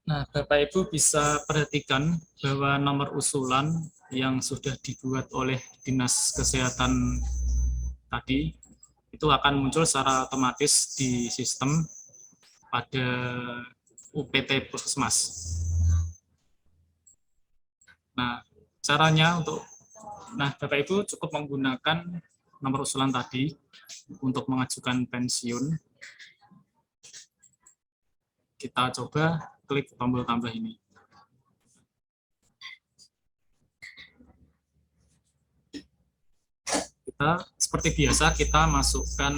D: Nah, Bapak Ibu bisa perhatikan bahwa nomor usulan yang sudah dibuat oleh Dinas Kesehatan tadi itu akan muncul secara otomatis di sistem pada UPT Puskesmas. Nah, caranya Bapak Ibu cukup menggunakan nomor usulan tadi untuk mengajukan pensiun. Kita coba klik tombol tambah ini. Seperti biasa kita masukkan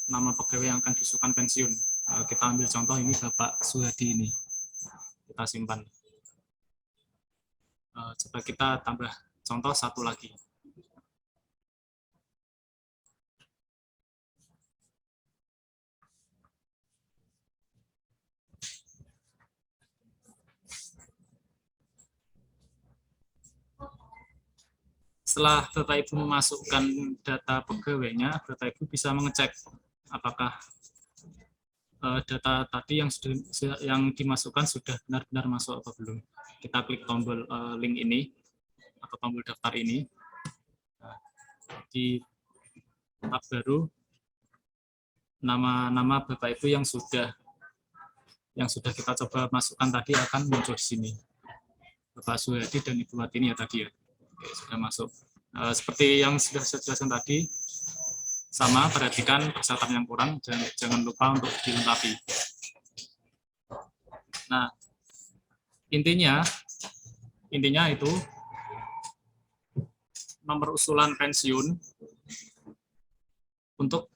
D: nama pegawai yang akan diusulkan pensiun. Kita ambil contoh ini Bapak Suhadi ini. Kita simpan. Coba kita tambah contoh satu lagi. Setelah Bapak Ibu memasukkan data pegawainya, Bapak Ibu bisa mengecek apakah data tadi yang dimasukkan sudah benar-benar masuk atau belum. Kita klik tombol link ini atau tombol daftar ini. Di tab baru, nama-nama Bapak Ibu yang sudah kita coba masukkan tadi akan muncul di sini. Bapak Suhadi dan Ibu Watini ya tadi ya. Oke, sudah masuk. Seperti yang sudah saya jelaskan tadi, sama perhatikan persyaratan yang kurang, jangan lupa untuk dilengkapi. Nah, intinya itu nomor usulan pensiun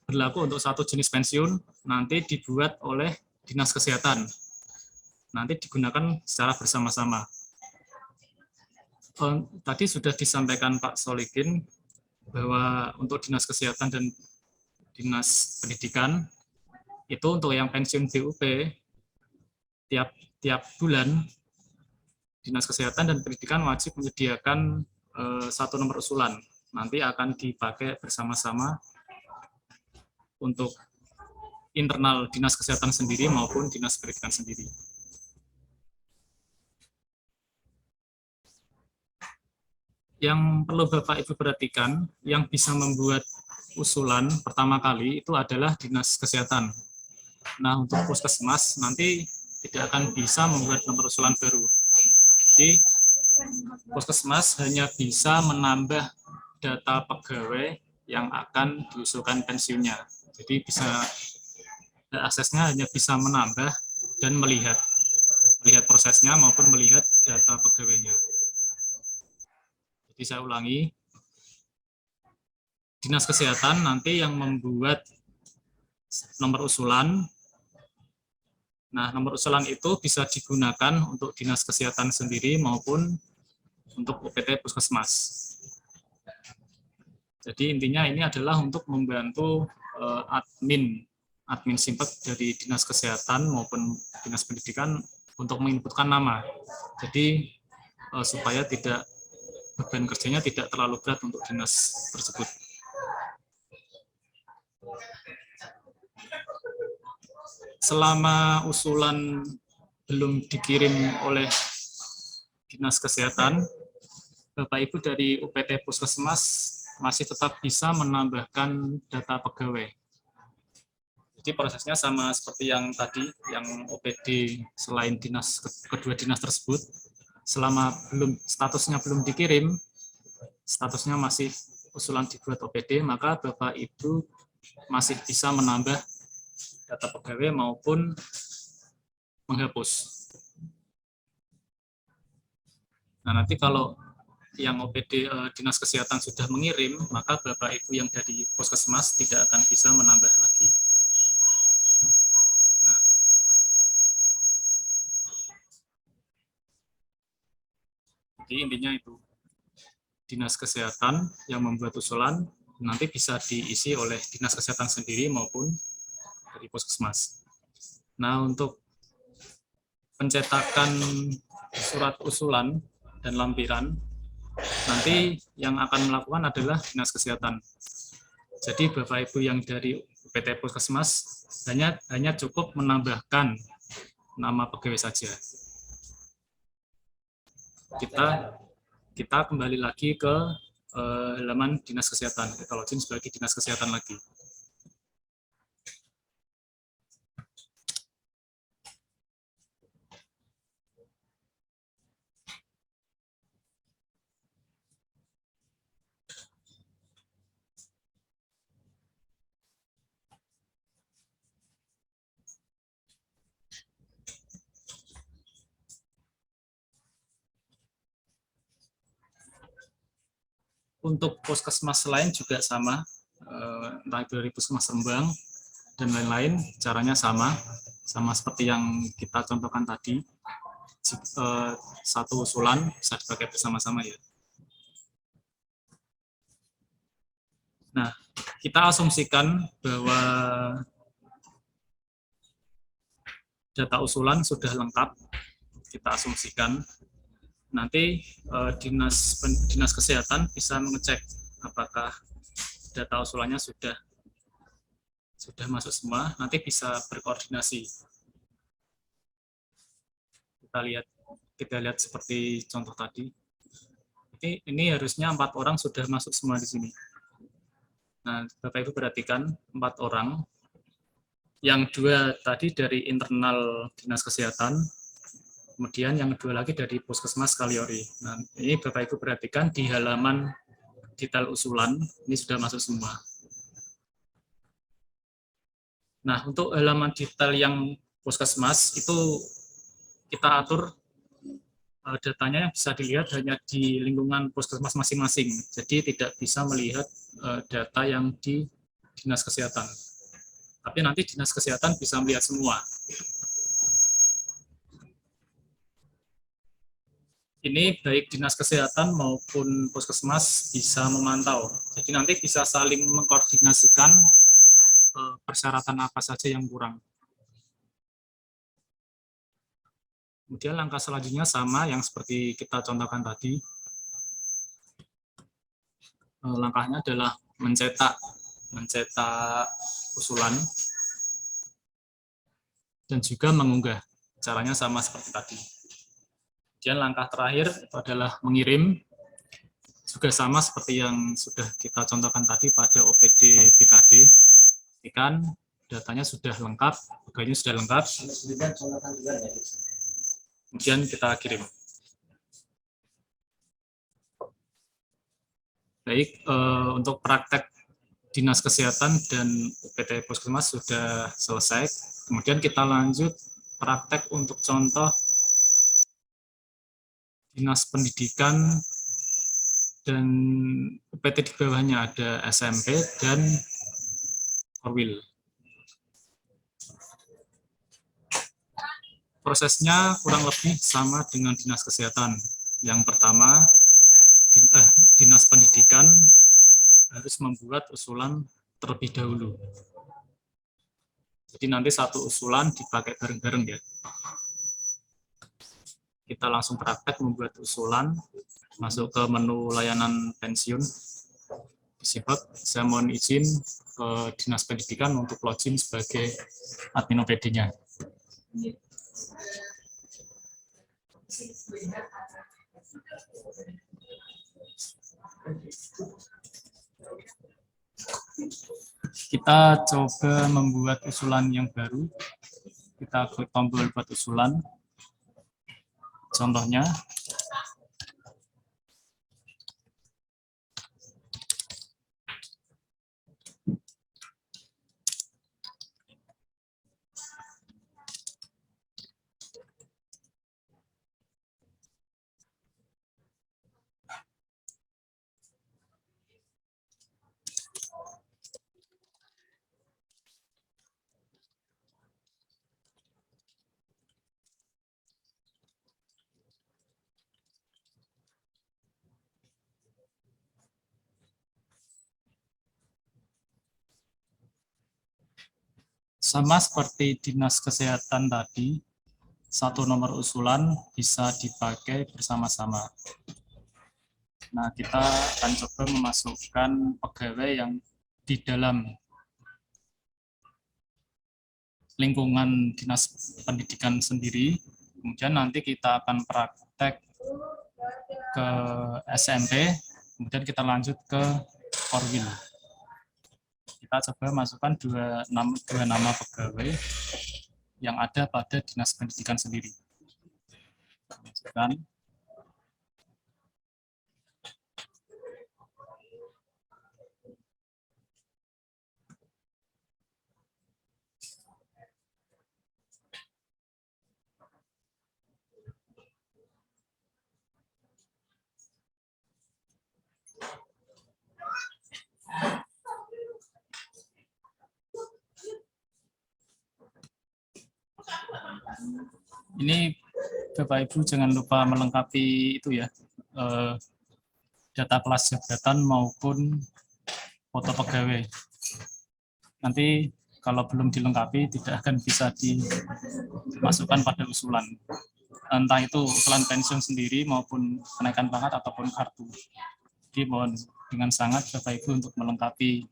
D: berlaku untuk satu jenis pensiun nanti dibuat oleh Dinas Kesehatan. Nanti digunakan secara bersama-sama. Tadi sudah disampaikan Pak Solikin bahwa untuk Dinas Kesehatan dan Dinas Pendidikan itu untuk yang pensiun BUP tiap bulan Dinas Kesehatan dan Pendidikan wajib menyediakan satu nomor usulan. Nanti akan dipakai bersama-sama untuk internal Dinas Kesehatan sendiri maupun Dinas Pendidikan sendiri. Yang perlu Bapak Ibu perhatikan, yang bisa membuat usulan pertama kali itu adalah Dinas Kesehatan. Nah, untuk puskesmas nanti tidak akan bisa membuat nomor usulan baru. Jadi, puskesmas hanya bisa menambah data pegawai yang akan diusulkan pensiunnya. Jadi, aksesnya hanya bisa menambah dan melihat prosesnya maupun melihat data pegawainya. Jadi saya ulangi, Dinas Kesehatan nanti yang membuat nomor usulan. Nah, nomor usulan itu bisa digunakan untuk Dinas Kesehatan sendiri maupun untuk UPT Puskesmas. Jadi intinya ini adalah untuk membantu admin Simpek dari Dinas Kesehatan maupun Dinas Pendidikan untuk menginputkan nama. Jadi supaya tidak beban kerjanya tidak terlalu berat untuk dinas tersebut. Selama usulan belum dikirim oleh Dinas Kesehatan, Bapak Ibu dari UPT Puskesmas masih tetap bisa menambahkan data pegawai. Jadi prosesnya sama seperti yang tadi, yang OPD selain kedua dinas tersebut, selama statusnya belum dikirim, statusnya masih usulan dibuat OPD, maka Bapak Ibu masih bisa menambah data pegawai maupun menghapus. Nah, nanti kalau yang OPD Dinas Kesehatan sudah mengirim, maka Bapak Ibu yang dari Puskesmas tidak akan bisa menambah lagi. Nah, jadi intinya itu, Dinas Kesehatan yang membuat usulan nanti bisa diisi oleh Dinas Kesehatan sendiri maupun dari Puskesmas. Nah, untuk pencetakan surat usulan dan lampiran, nanti yang akan melakukan adalah Dinas Kesehatan. Jadi Bapak Ibu yang dari UPT Puskesmas hanya cukup menambahkan nama pegawai saja. Kita kembali lagi ke halaman Dinas Kesehatan. Kita login sebagai Dinas Kesehatan lagi. Untuk puskesmas lain juga sama, entah itu dari Puskesmas Rembang dan lain-lain, caranya sama seperti yang kita contohkan tadi. Satu usulan bisa dipakai bersama-sama ya. Nah, kita asumsikan bahwa data usulan sudah lengkap. Kita asumsikan nanti Dinas Kesehatan bisa mengecek apakah data usulannya sudah masuk semua, nanti bisa berkoordinasi. Kita lihat seperti contoh tadi. Ini harusnya 4 orang sudah masuk semua di sini. Nah, Bapak Ibu perhatikan 4 orang. Yang 2 tadi dari internal Dinas Kesehatan, kemudian yang 2 lagi dari Puskesmas Kaliori. Nah, ini Bapak Ibu perhatikan di halaman detail usulan, ini sudah masuk semua. Nah, untuk halaman detail yang Puskesmas, itu kita atur datanya yang bisa dilihat hanya di lingkungan Puskesmas masing-masing. Jadi tidak bisa melihat data yang di Dinas Kesehatan. Tapi nanti Dinas Kesehatan bisa melihat semua. Ini baik Dinas Kesehatan maupun Puskesmas bisa memantau. Jadi nanti bisa saling mengkoordinasikan persyaratan apa saja yang kurang. Kemudian langkah selanjutnya sama yang seperti kita contohkan tadi. Langkahnya adalah mencetak usulan dan juga mengunggah. Caranya sama seperti tadi. Kemudian langkah terakhir itu adalah mengirim, juga sama seperti yang sudah kita contohkan tadi pada OPD BKD. Pastikan datanya sudah lengkap, pegawainya sudah lengkap, kemudian kita kirim. Baik, untuk praktek Dinas Kesehatan dan UPT Puskesmas sudah selesai. Kemudian kita lanjut praktek untuk contoh Dinas Pendidikan dan UPT di bawahnya ada SMP dan Korwil. Prosesnya kurang lebih sama dengan Dinas Kesehatan. Yang pertama, Dinas Pendidikan harus membuat usulan terlebih dahulu. Jadi nanti satu usulan dipakai bareng-bareng ya. Kita langsung praktek membuat usulan, masuk ke menu layanan pensiun. Disiplek, saya mohon izin ke Dinas Pendidikan untuk login sebagai admin OPD-nya. Kita coba membuat usulan yang baru. Kita klik tombol buat usulan. Contohnya, sama seperti Dinas Kesehatan tadi, satu nomor usulan bisa dipakai bersama-sama. Nah, kita akan coba memasukkan pegawai yang di dalam lingkungan Dinas Pendidikan sendiri. Kemudian nanti kita akan praktek ke SMP, kemudian kita lanjut ke Korwil. Kita coba masukkan dua nama pegawai yang ada pada Dinas Pendidikan sendiri. Masukkan. Ini Bapak Ibu jangan lupa melengkapi itu ya, data kelas jabatan maupun foto pegawai. Nanti kalau belum dilengkapi tidak akan bisa dimasukkan pada usulan. Entah itu usulan pensiun sendiri maupun kenaikan pangkat ataupun kartu. Jadi mohon dengan sangat Bapak Ibu untuk melengkapi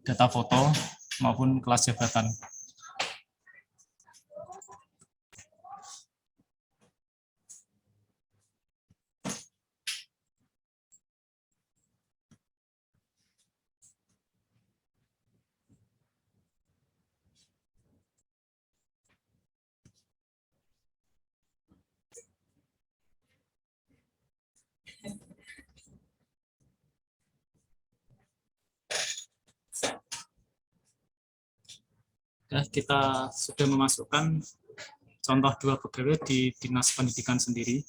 D: data foto maupun kelas jabatan. Kita sudah memasukkan contoh dua pegawai di Dinas Pendidikan sendiri.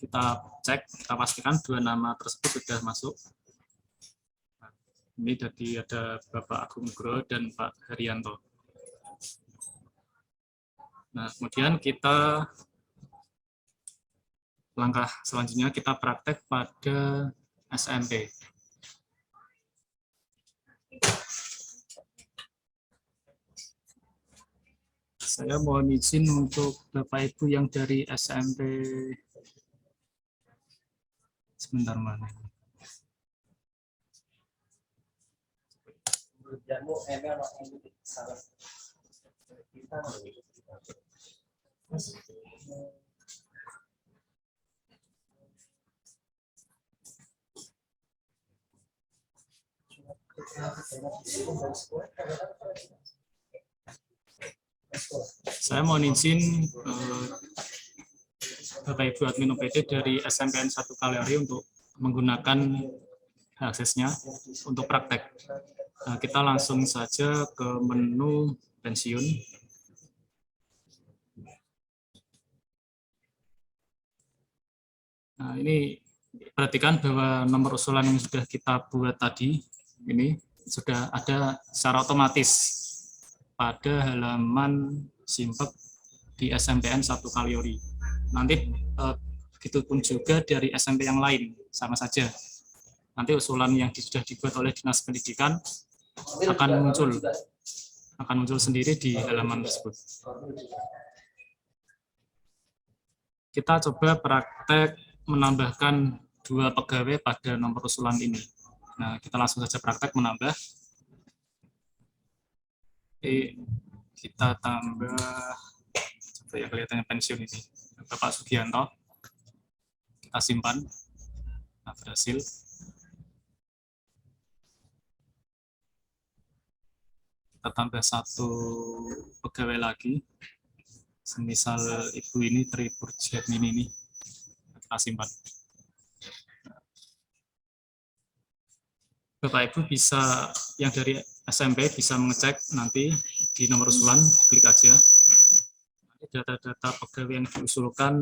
D: Kita cek, kita pastikan dua nama tersebut sudah masuk. Ini jadi ada Bapak Agung Nugroho dan Pak Haryanto. Nah, kemudian kita langkah selanjutnya kita praktek pada SMP. Saya mohon izin untuk Bapak Ibu yang dari SMP. Sebentar mana? Saya mohon izin Bapak Ibu admin OPD dari SMPN 1 Kaliori untuk menggunakan aksesnya untuk praktek. Nah, kita langsung saja ke menu pensiun. Nah, ini perhatikan bahwa nomor usulan yang sudah kita buat tadi ini sudah ada secara otomatis pada halaman Simpek di SMPN 1 Kaliori. Nanti begitupun juga dari SMP yang lain, sama saja. nanti usulan yang sudah dibuat oleh Dinas Pendidikan akan muncul sendiri di halaman tersebut. Kita coba praktek menambahkan 2 pegawai pada nomor usulan ini. Nah, kita langsung saja praktek menambah. Kita tambah, coba ya kelihatannya pensiun ini, Bapak Sugianto. Kita simpan. Nah, berhasil. Kita tambah 1 pegawai lagi. Semisal ibu ini Tripurjatmini ini. Kita simpan. Bapak Ibu bisa, yang dari SMP bisa mengecek nanti di nomor usulan, diklik aja. Nanti data-data pegawai yang diusulkan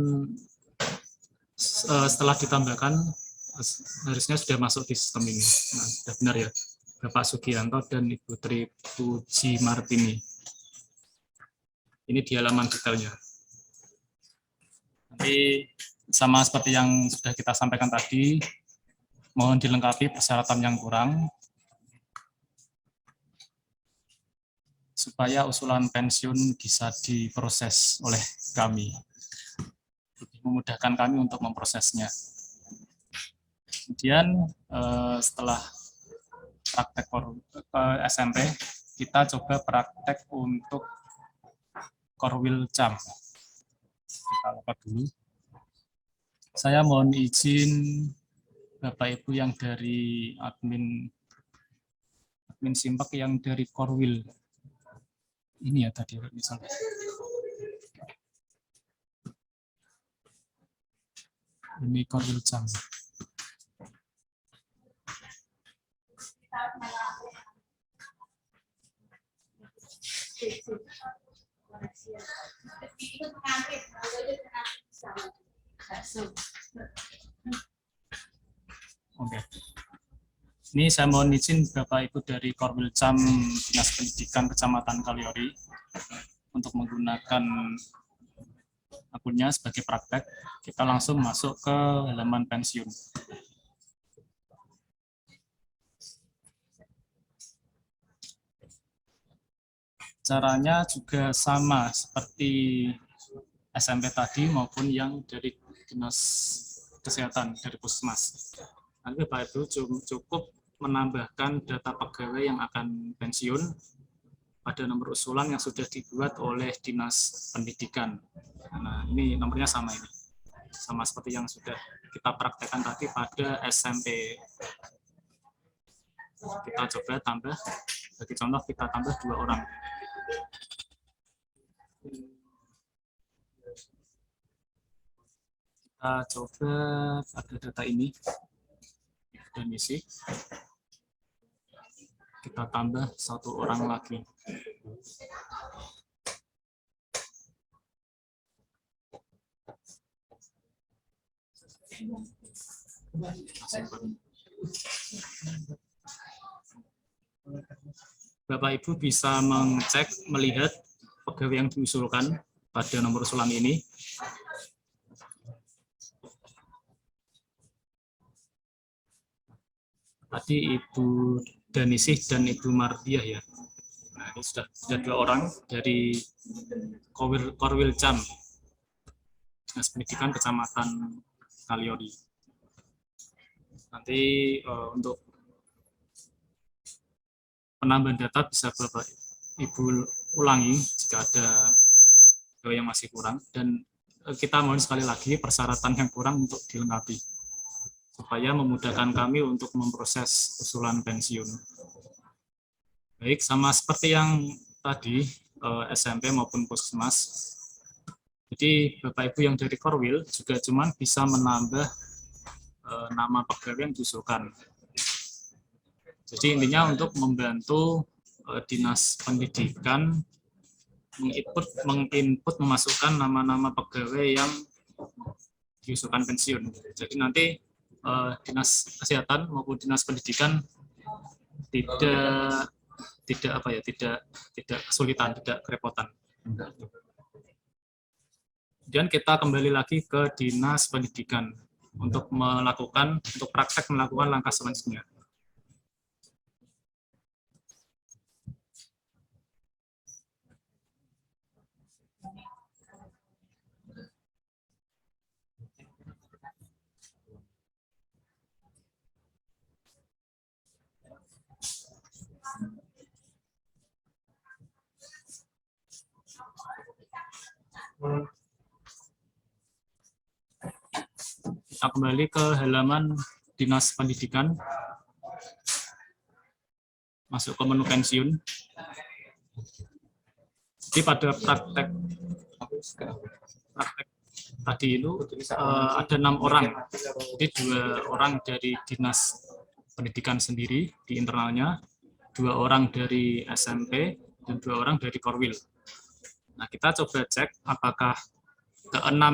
D: setelah ditambahkan harusnya sudah masuk di sistem ini. Nah, sudah benar ya, Bapak Sugianto dan Ibu Tri Puji Martini. Ini di halaman detailnya. Nanti sama seperti yang sudah kita sampaikan tadi, mohon dilengkapi persyaratan yang kurang supaya usulan pensiun bisa diproses oleh kami. Lebih memudahkan kami untuk memprosesnya. Kemudian setelah praktek SMP, kita coba praktek untuk Korwil Cam. Kita lompat dulu. Saya mohon izin Bapak Ibu yang dari admin Simpak yang dari Korwil. Ini ya tadi misalnya. Ini Korwil Cam. Oke. Ini saya mohon izin Bapak Ibu dari Korwil Cam Dinas Pendidikan Kecamatan Kaliori untuk menggunakan akunnya sebagai praktek. Kita langsung masuk ke halaman pensiun. Caranya juga sama seperti SMP tadi maupun yang dari Dinas Kesehatan, dari Puskesmas. Nanti Bapak Ibu cukup menambahkan data pegawai yang akan pensiun pada nomor usulan yang sudah dibuat oleh Dinas Pendidikan. Nah, ini nomornya sama ini. Sama seperti yang sudah kita praktekkan tadi pada SMP. Kita coba tambah, bagi contoh kita tambah 2 orang. Kita coba pada data ini dan isi. Kita tambah 1 orang lagi. Bapak Ibu bisa mengecek, melihat pegawai yang diusulkan pada nomor usulan ini. Tadi Ibu Danisih dan Ibu Mardiah ya. Nah, ini sudah 2 orang dari Korwil Cam, Dinas Pendidikan Kecamatan Kaliori. Nanti untuk penambahan data bisa Bapak Ibu ulangi jika ada yang masih kurang, dan kita mohon sekali lagi persyaratan yang kurang untuk dilengkapi supaya memudahkan kami untuk memproses usulan pensiun. Baik, sama seperti yang tadi SMP maupun Puskesmas. Jadi Bapak Ibu yang dari Korwil juga cuma bisa menambah nama pegawai yang diusulkan. Jadi intinya untuk membantu Dinas Pendidikan menginput memasukkan nama-nama pegawai yang diusulkan pensiun. Jadi nanti Dinas Kesehatan maupun Dinas Pendidikan tidak kesulitan, tidak kerepotan. Kemudian kita kembali lagi ke Dinas Pendidikan. untuk praktek melakukan langkah selanjutnya. Kita kembali ke halaman Dinas Pendidikan, masuk ke menu pensiun. Jadi pada praktek tadi itu ada 6 orang. Jadi 2 orang dari Dinas Pendidikan sendiri di internalnya, 2 orang dari SMP, dan 2 orang dari Korwil. Nah, kita coba cek apakah ke-6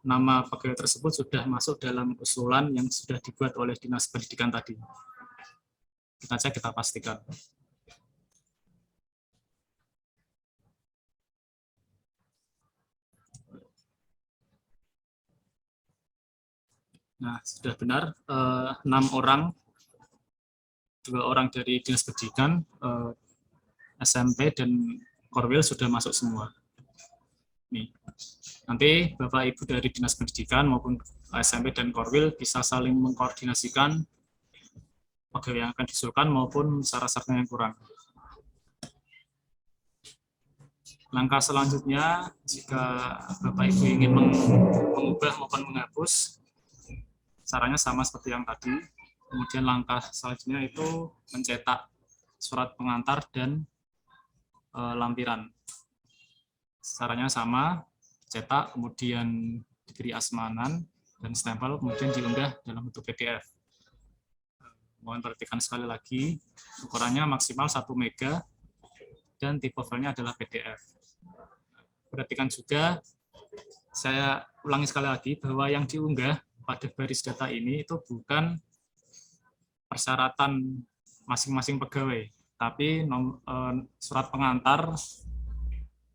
D: nama pegawai tersebut sudah masuk dalam usulan yang sudah dibuat oleh Dinas Pendidikan tadi. Kita cek, kita pastikan. Nah, sudah benar, 6 orang, 2 orang dari Dinas Pendidikan, SMP, dan Korwil sudah masuk semua. Nih. Nanti Bapak Ibu dari Dinas Pendidikan maupun SMP dan Korwil bisa saling mengkoordinasikan pegawai yang akan diusulkan maupun syarat-syaratnya yang kurang. Langkah selanjutnya, jika Bapak Ibu ingin mengubah maupun menghapus, caranya sama seperti yang tadi. Kemudian langkah selanjutnya itu mencetak surat pengantar dan lampiran. Caranya sama, cetak, kemudian diberi asmanan dan stempel, kemudian diunggah dalam bentuk PDF. Mohon perhatikan sekali lagi, ukurannya maksimal 1 MB dan tipe filenya adalah PDF. Perhatikan juga, saya ulangi sekali lagi, bahwa yang diunggah pada baris data ini itu bukan persyaratan masing-masing pegawai, tapi surat pengantar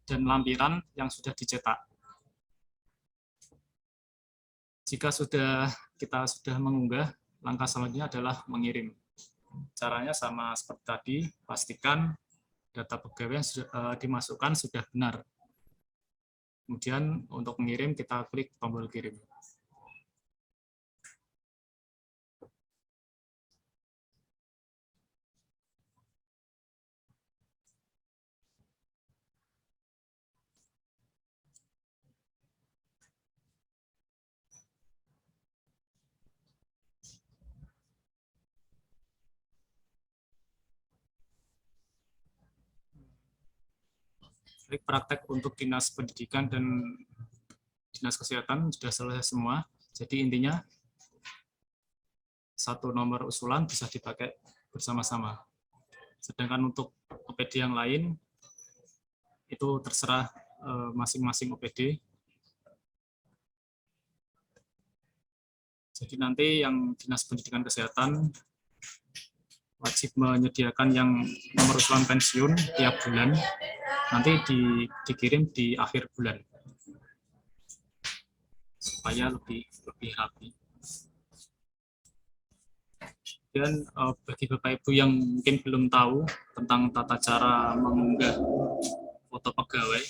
D: dan lampiran yang sudah dicetak. Jika kita sudah mengunggah, langkah selanjutnya adalah mengirim. Caranya sama seperti tadi, pastikan data pegawai yang sudah dimasukkan sudah benar. Kemudian untuk mengirim, kita klik tombol kirim. Praktek untuk Dinas Pendidikan dan Dinas Kesehatan sudah selesai semua. Jadi intinya, 1 nomor usulan bisa dipakai bersama-sama. Sedangkan untuk OPD yang lain, itu terserah masing-masing OPD. Jadi nanti yang Dinas Pendidikan Kesehatan wajib menyediakan yang nomor usulan pensiun tiap bulan, nanti dikirim di akhir bulan supaya lebih rapi. Dan bagi Bapak Ibu yang mungkin belum tahu tentang tata cara mengunggah foto pegawai,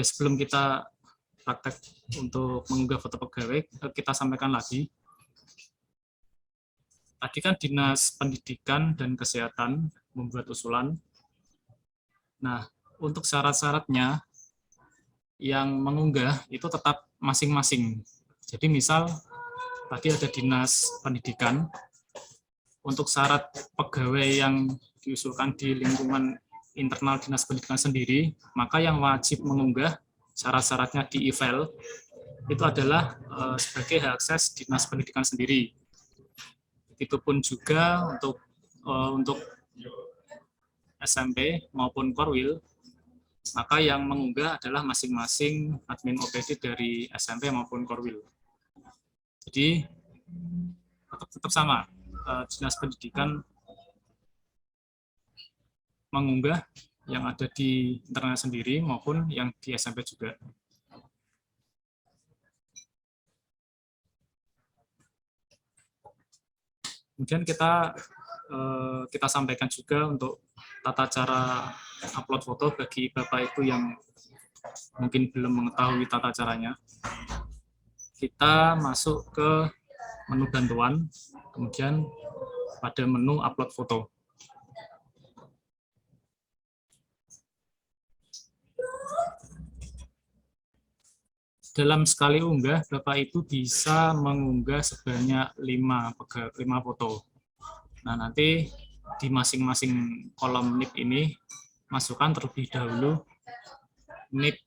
D: sebelum kita praktek untuk mengunggah foto pegawai, kita sampaikan lagi. Tadi kan Dinas Pendidikan dan Kesehatan membuat usulan. Nah, untuk syarat-syaratnya yang mengunggah itu tetap masing-masing. Jadi misal tadi ada Dinas Pendidikan, untuk syarat pegawai yang diusulkan di lingkungan internal Dinas Pendidikan sendiri, maka yang wajib mengunggah syarat-syaratnya di e-file itu adalah sebagai hak akses Dinas Pendidikan sendiri. Begitupun juga untuk SMP maupun Korwil, maka yang mengunggah adalah masing-masing admin OPD dari SMP maupun Korwil. Jadi tetap sama, Dinas Pendidikan mengunggah yang ada di internet sendiri maupun yang di SMP juga. Kemudian kita sampaikan juga untuk tata cara upload foto bagi Bapak Ibu yang mungkin belum mengetahui tata caranya. Kita masuk ke menu bantuan, kemudian pada menu upload foto. Dalam sekali unggah, Bapak Ibu bisa mengunggah sebanyak 5 foto. Nah, nanti di masing-masing kolom NIP ini, masukkan terlebih dahulu NIP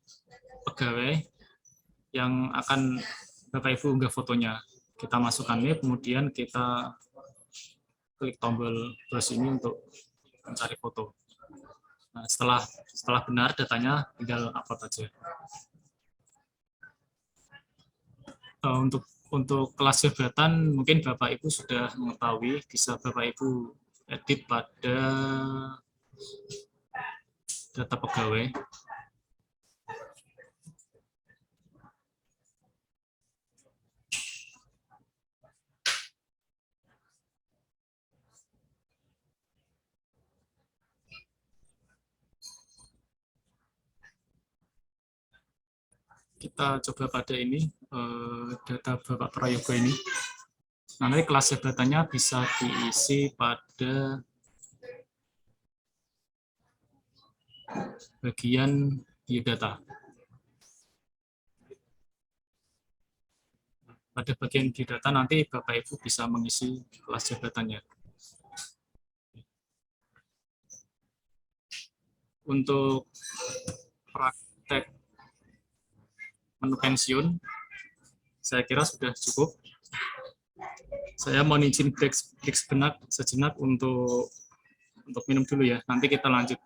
D: pegawai yang akan Bapak Ibu unggah fotonya. Kita masukkan NIP, kemudian kita klik tombol plus ini untuk mencari foto. Nah, setelah benar datanya, tinggal upload aja. Untuk kelas jabatan mungkin Bapak Ibu sudah mengetahui, bisa Bapak Ibu edit pada data pegawai. Kita coba pada ini, data Bapak Prayogo ini. Nah, nanti kelas jabatannya bisa diisi pada bagian biodata. Pada bagian biodata nanti Bapak Ibu bisa mengisi kelas jabatannya. Untuk praktek menu pensiun, saya kira sudah cukup. Saya mohon izin break sejenak untuk minum dulu ya. Nanti kita lanjut.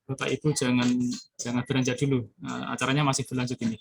D: Bapak Ibu jangan beranjak dulu. Acaranya masih berlanjut ini.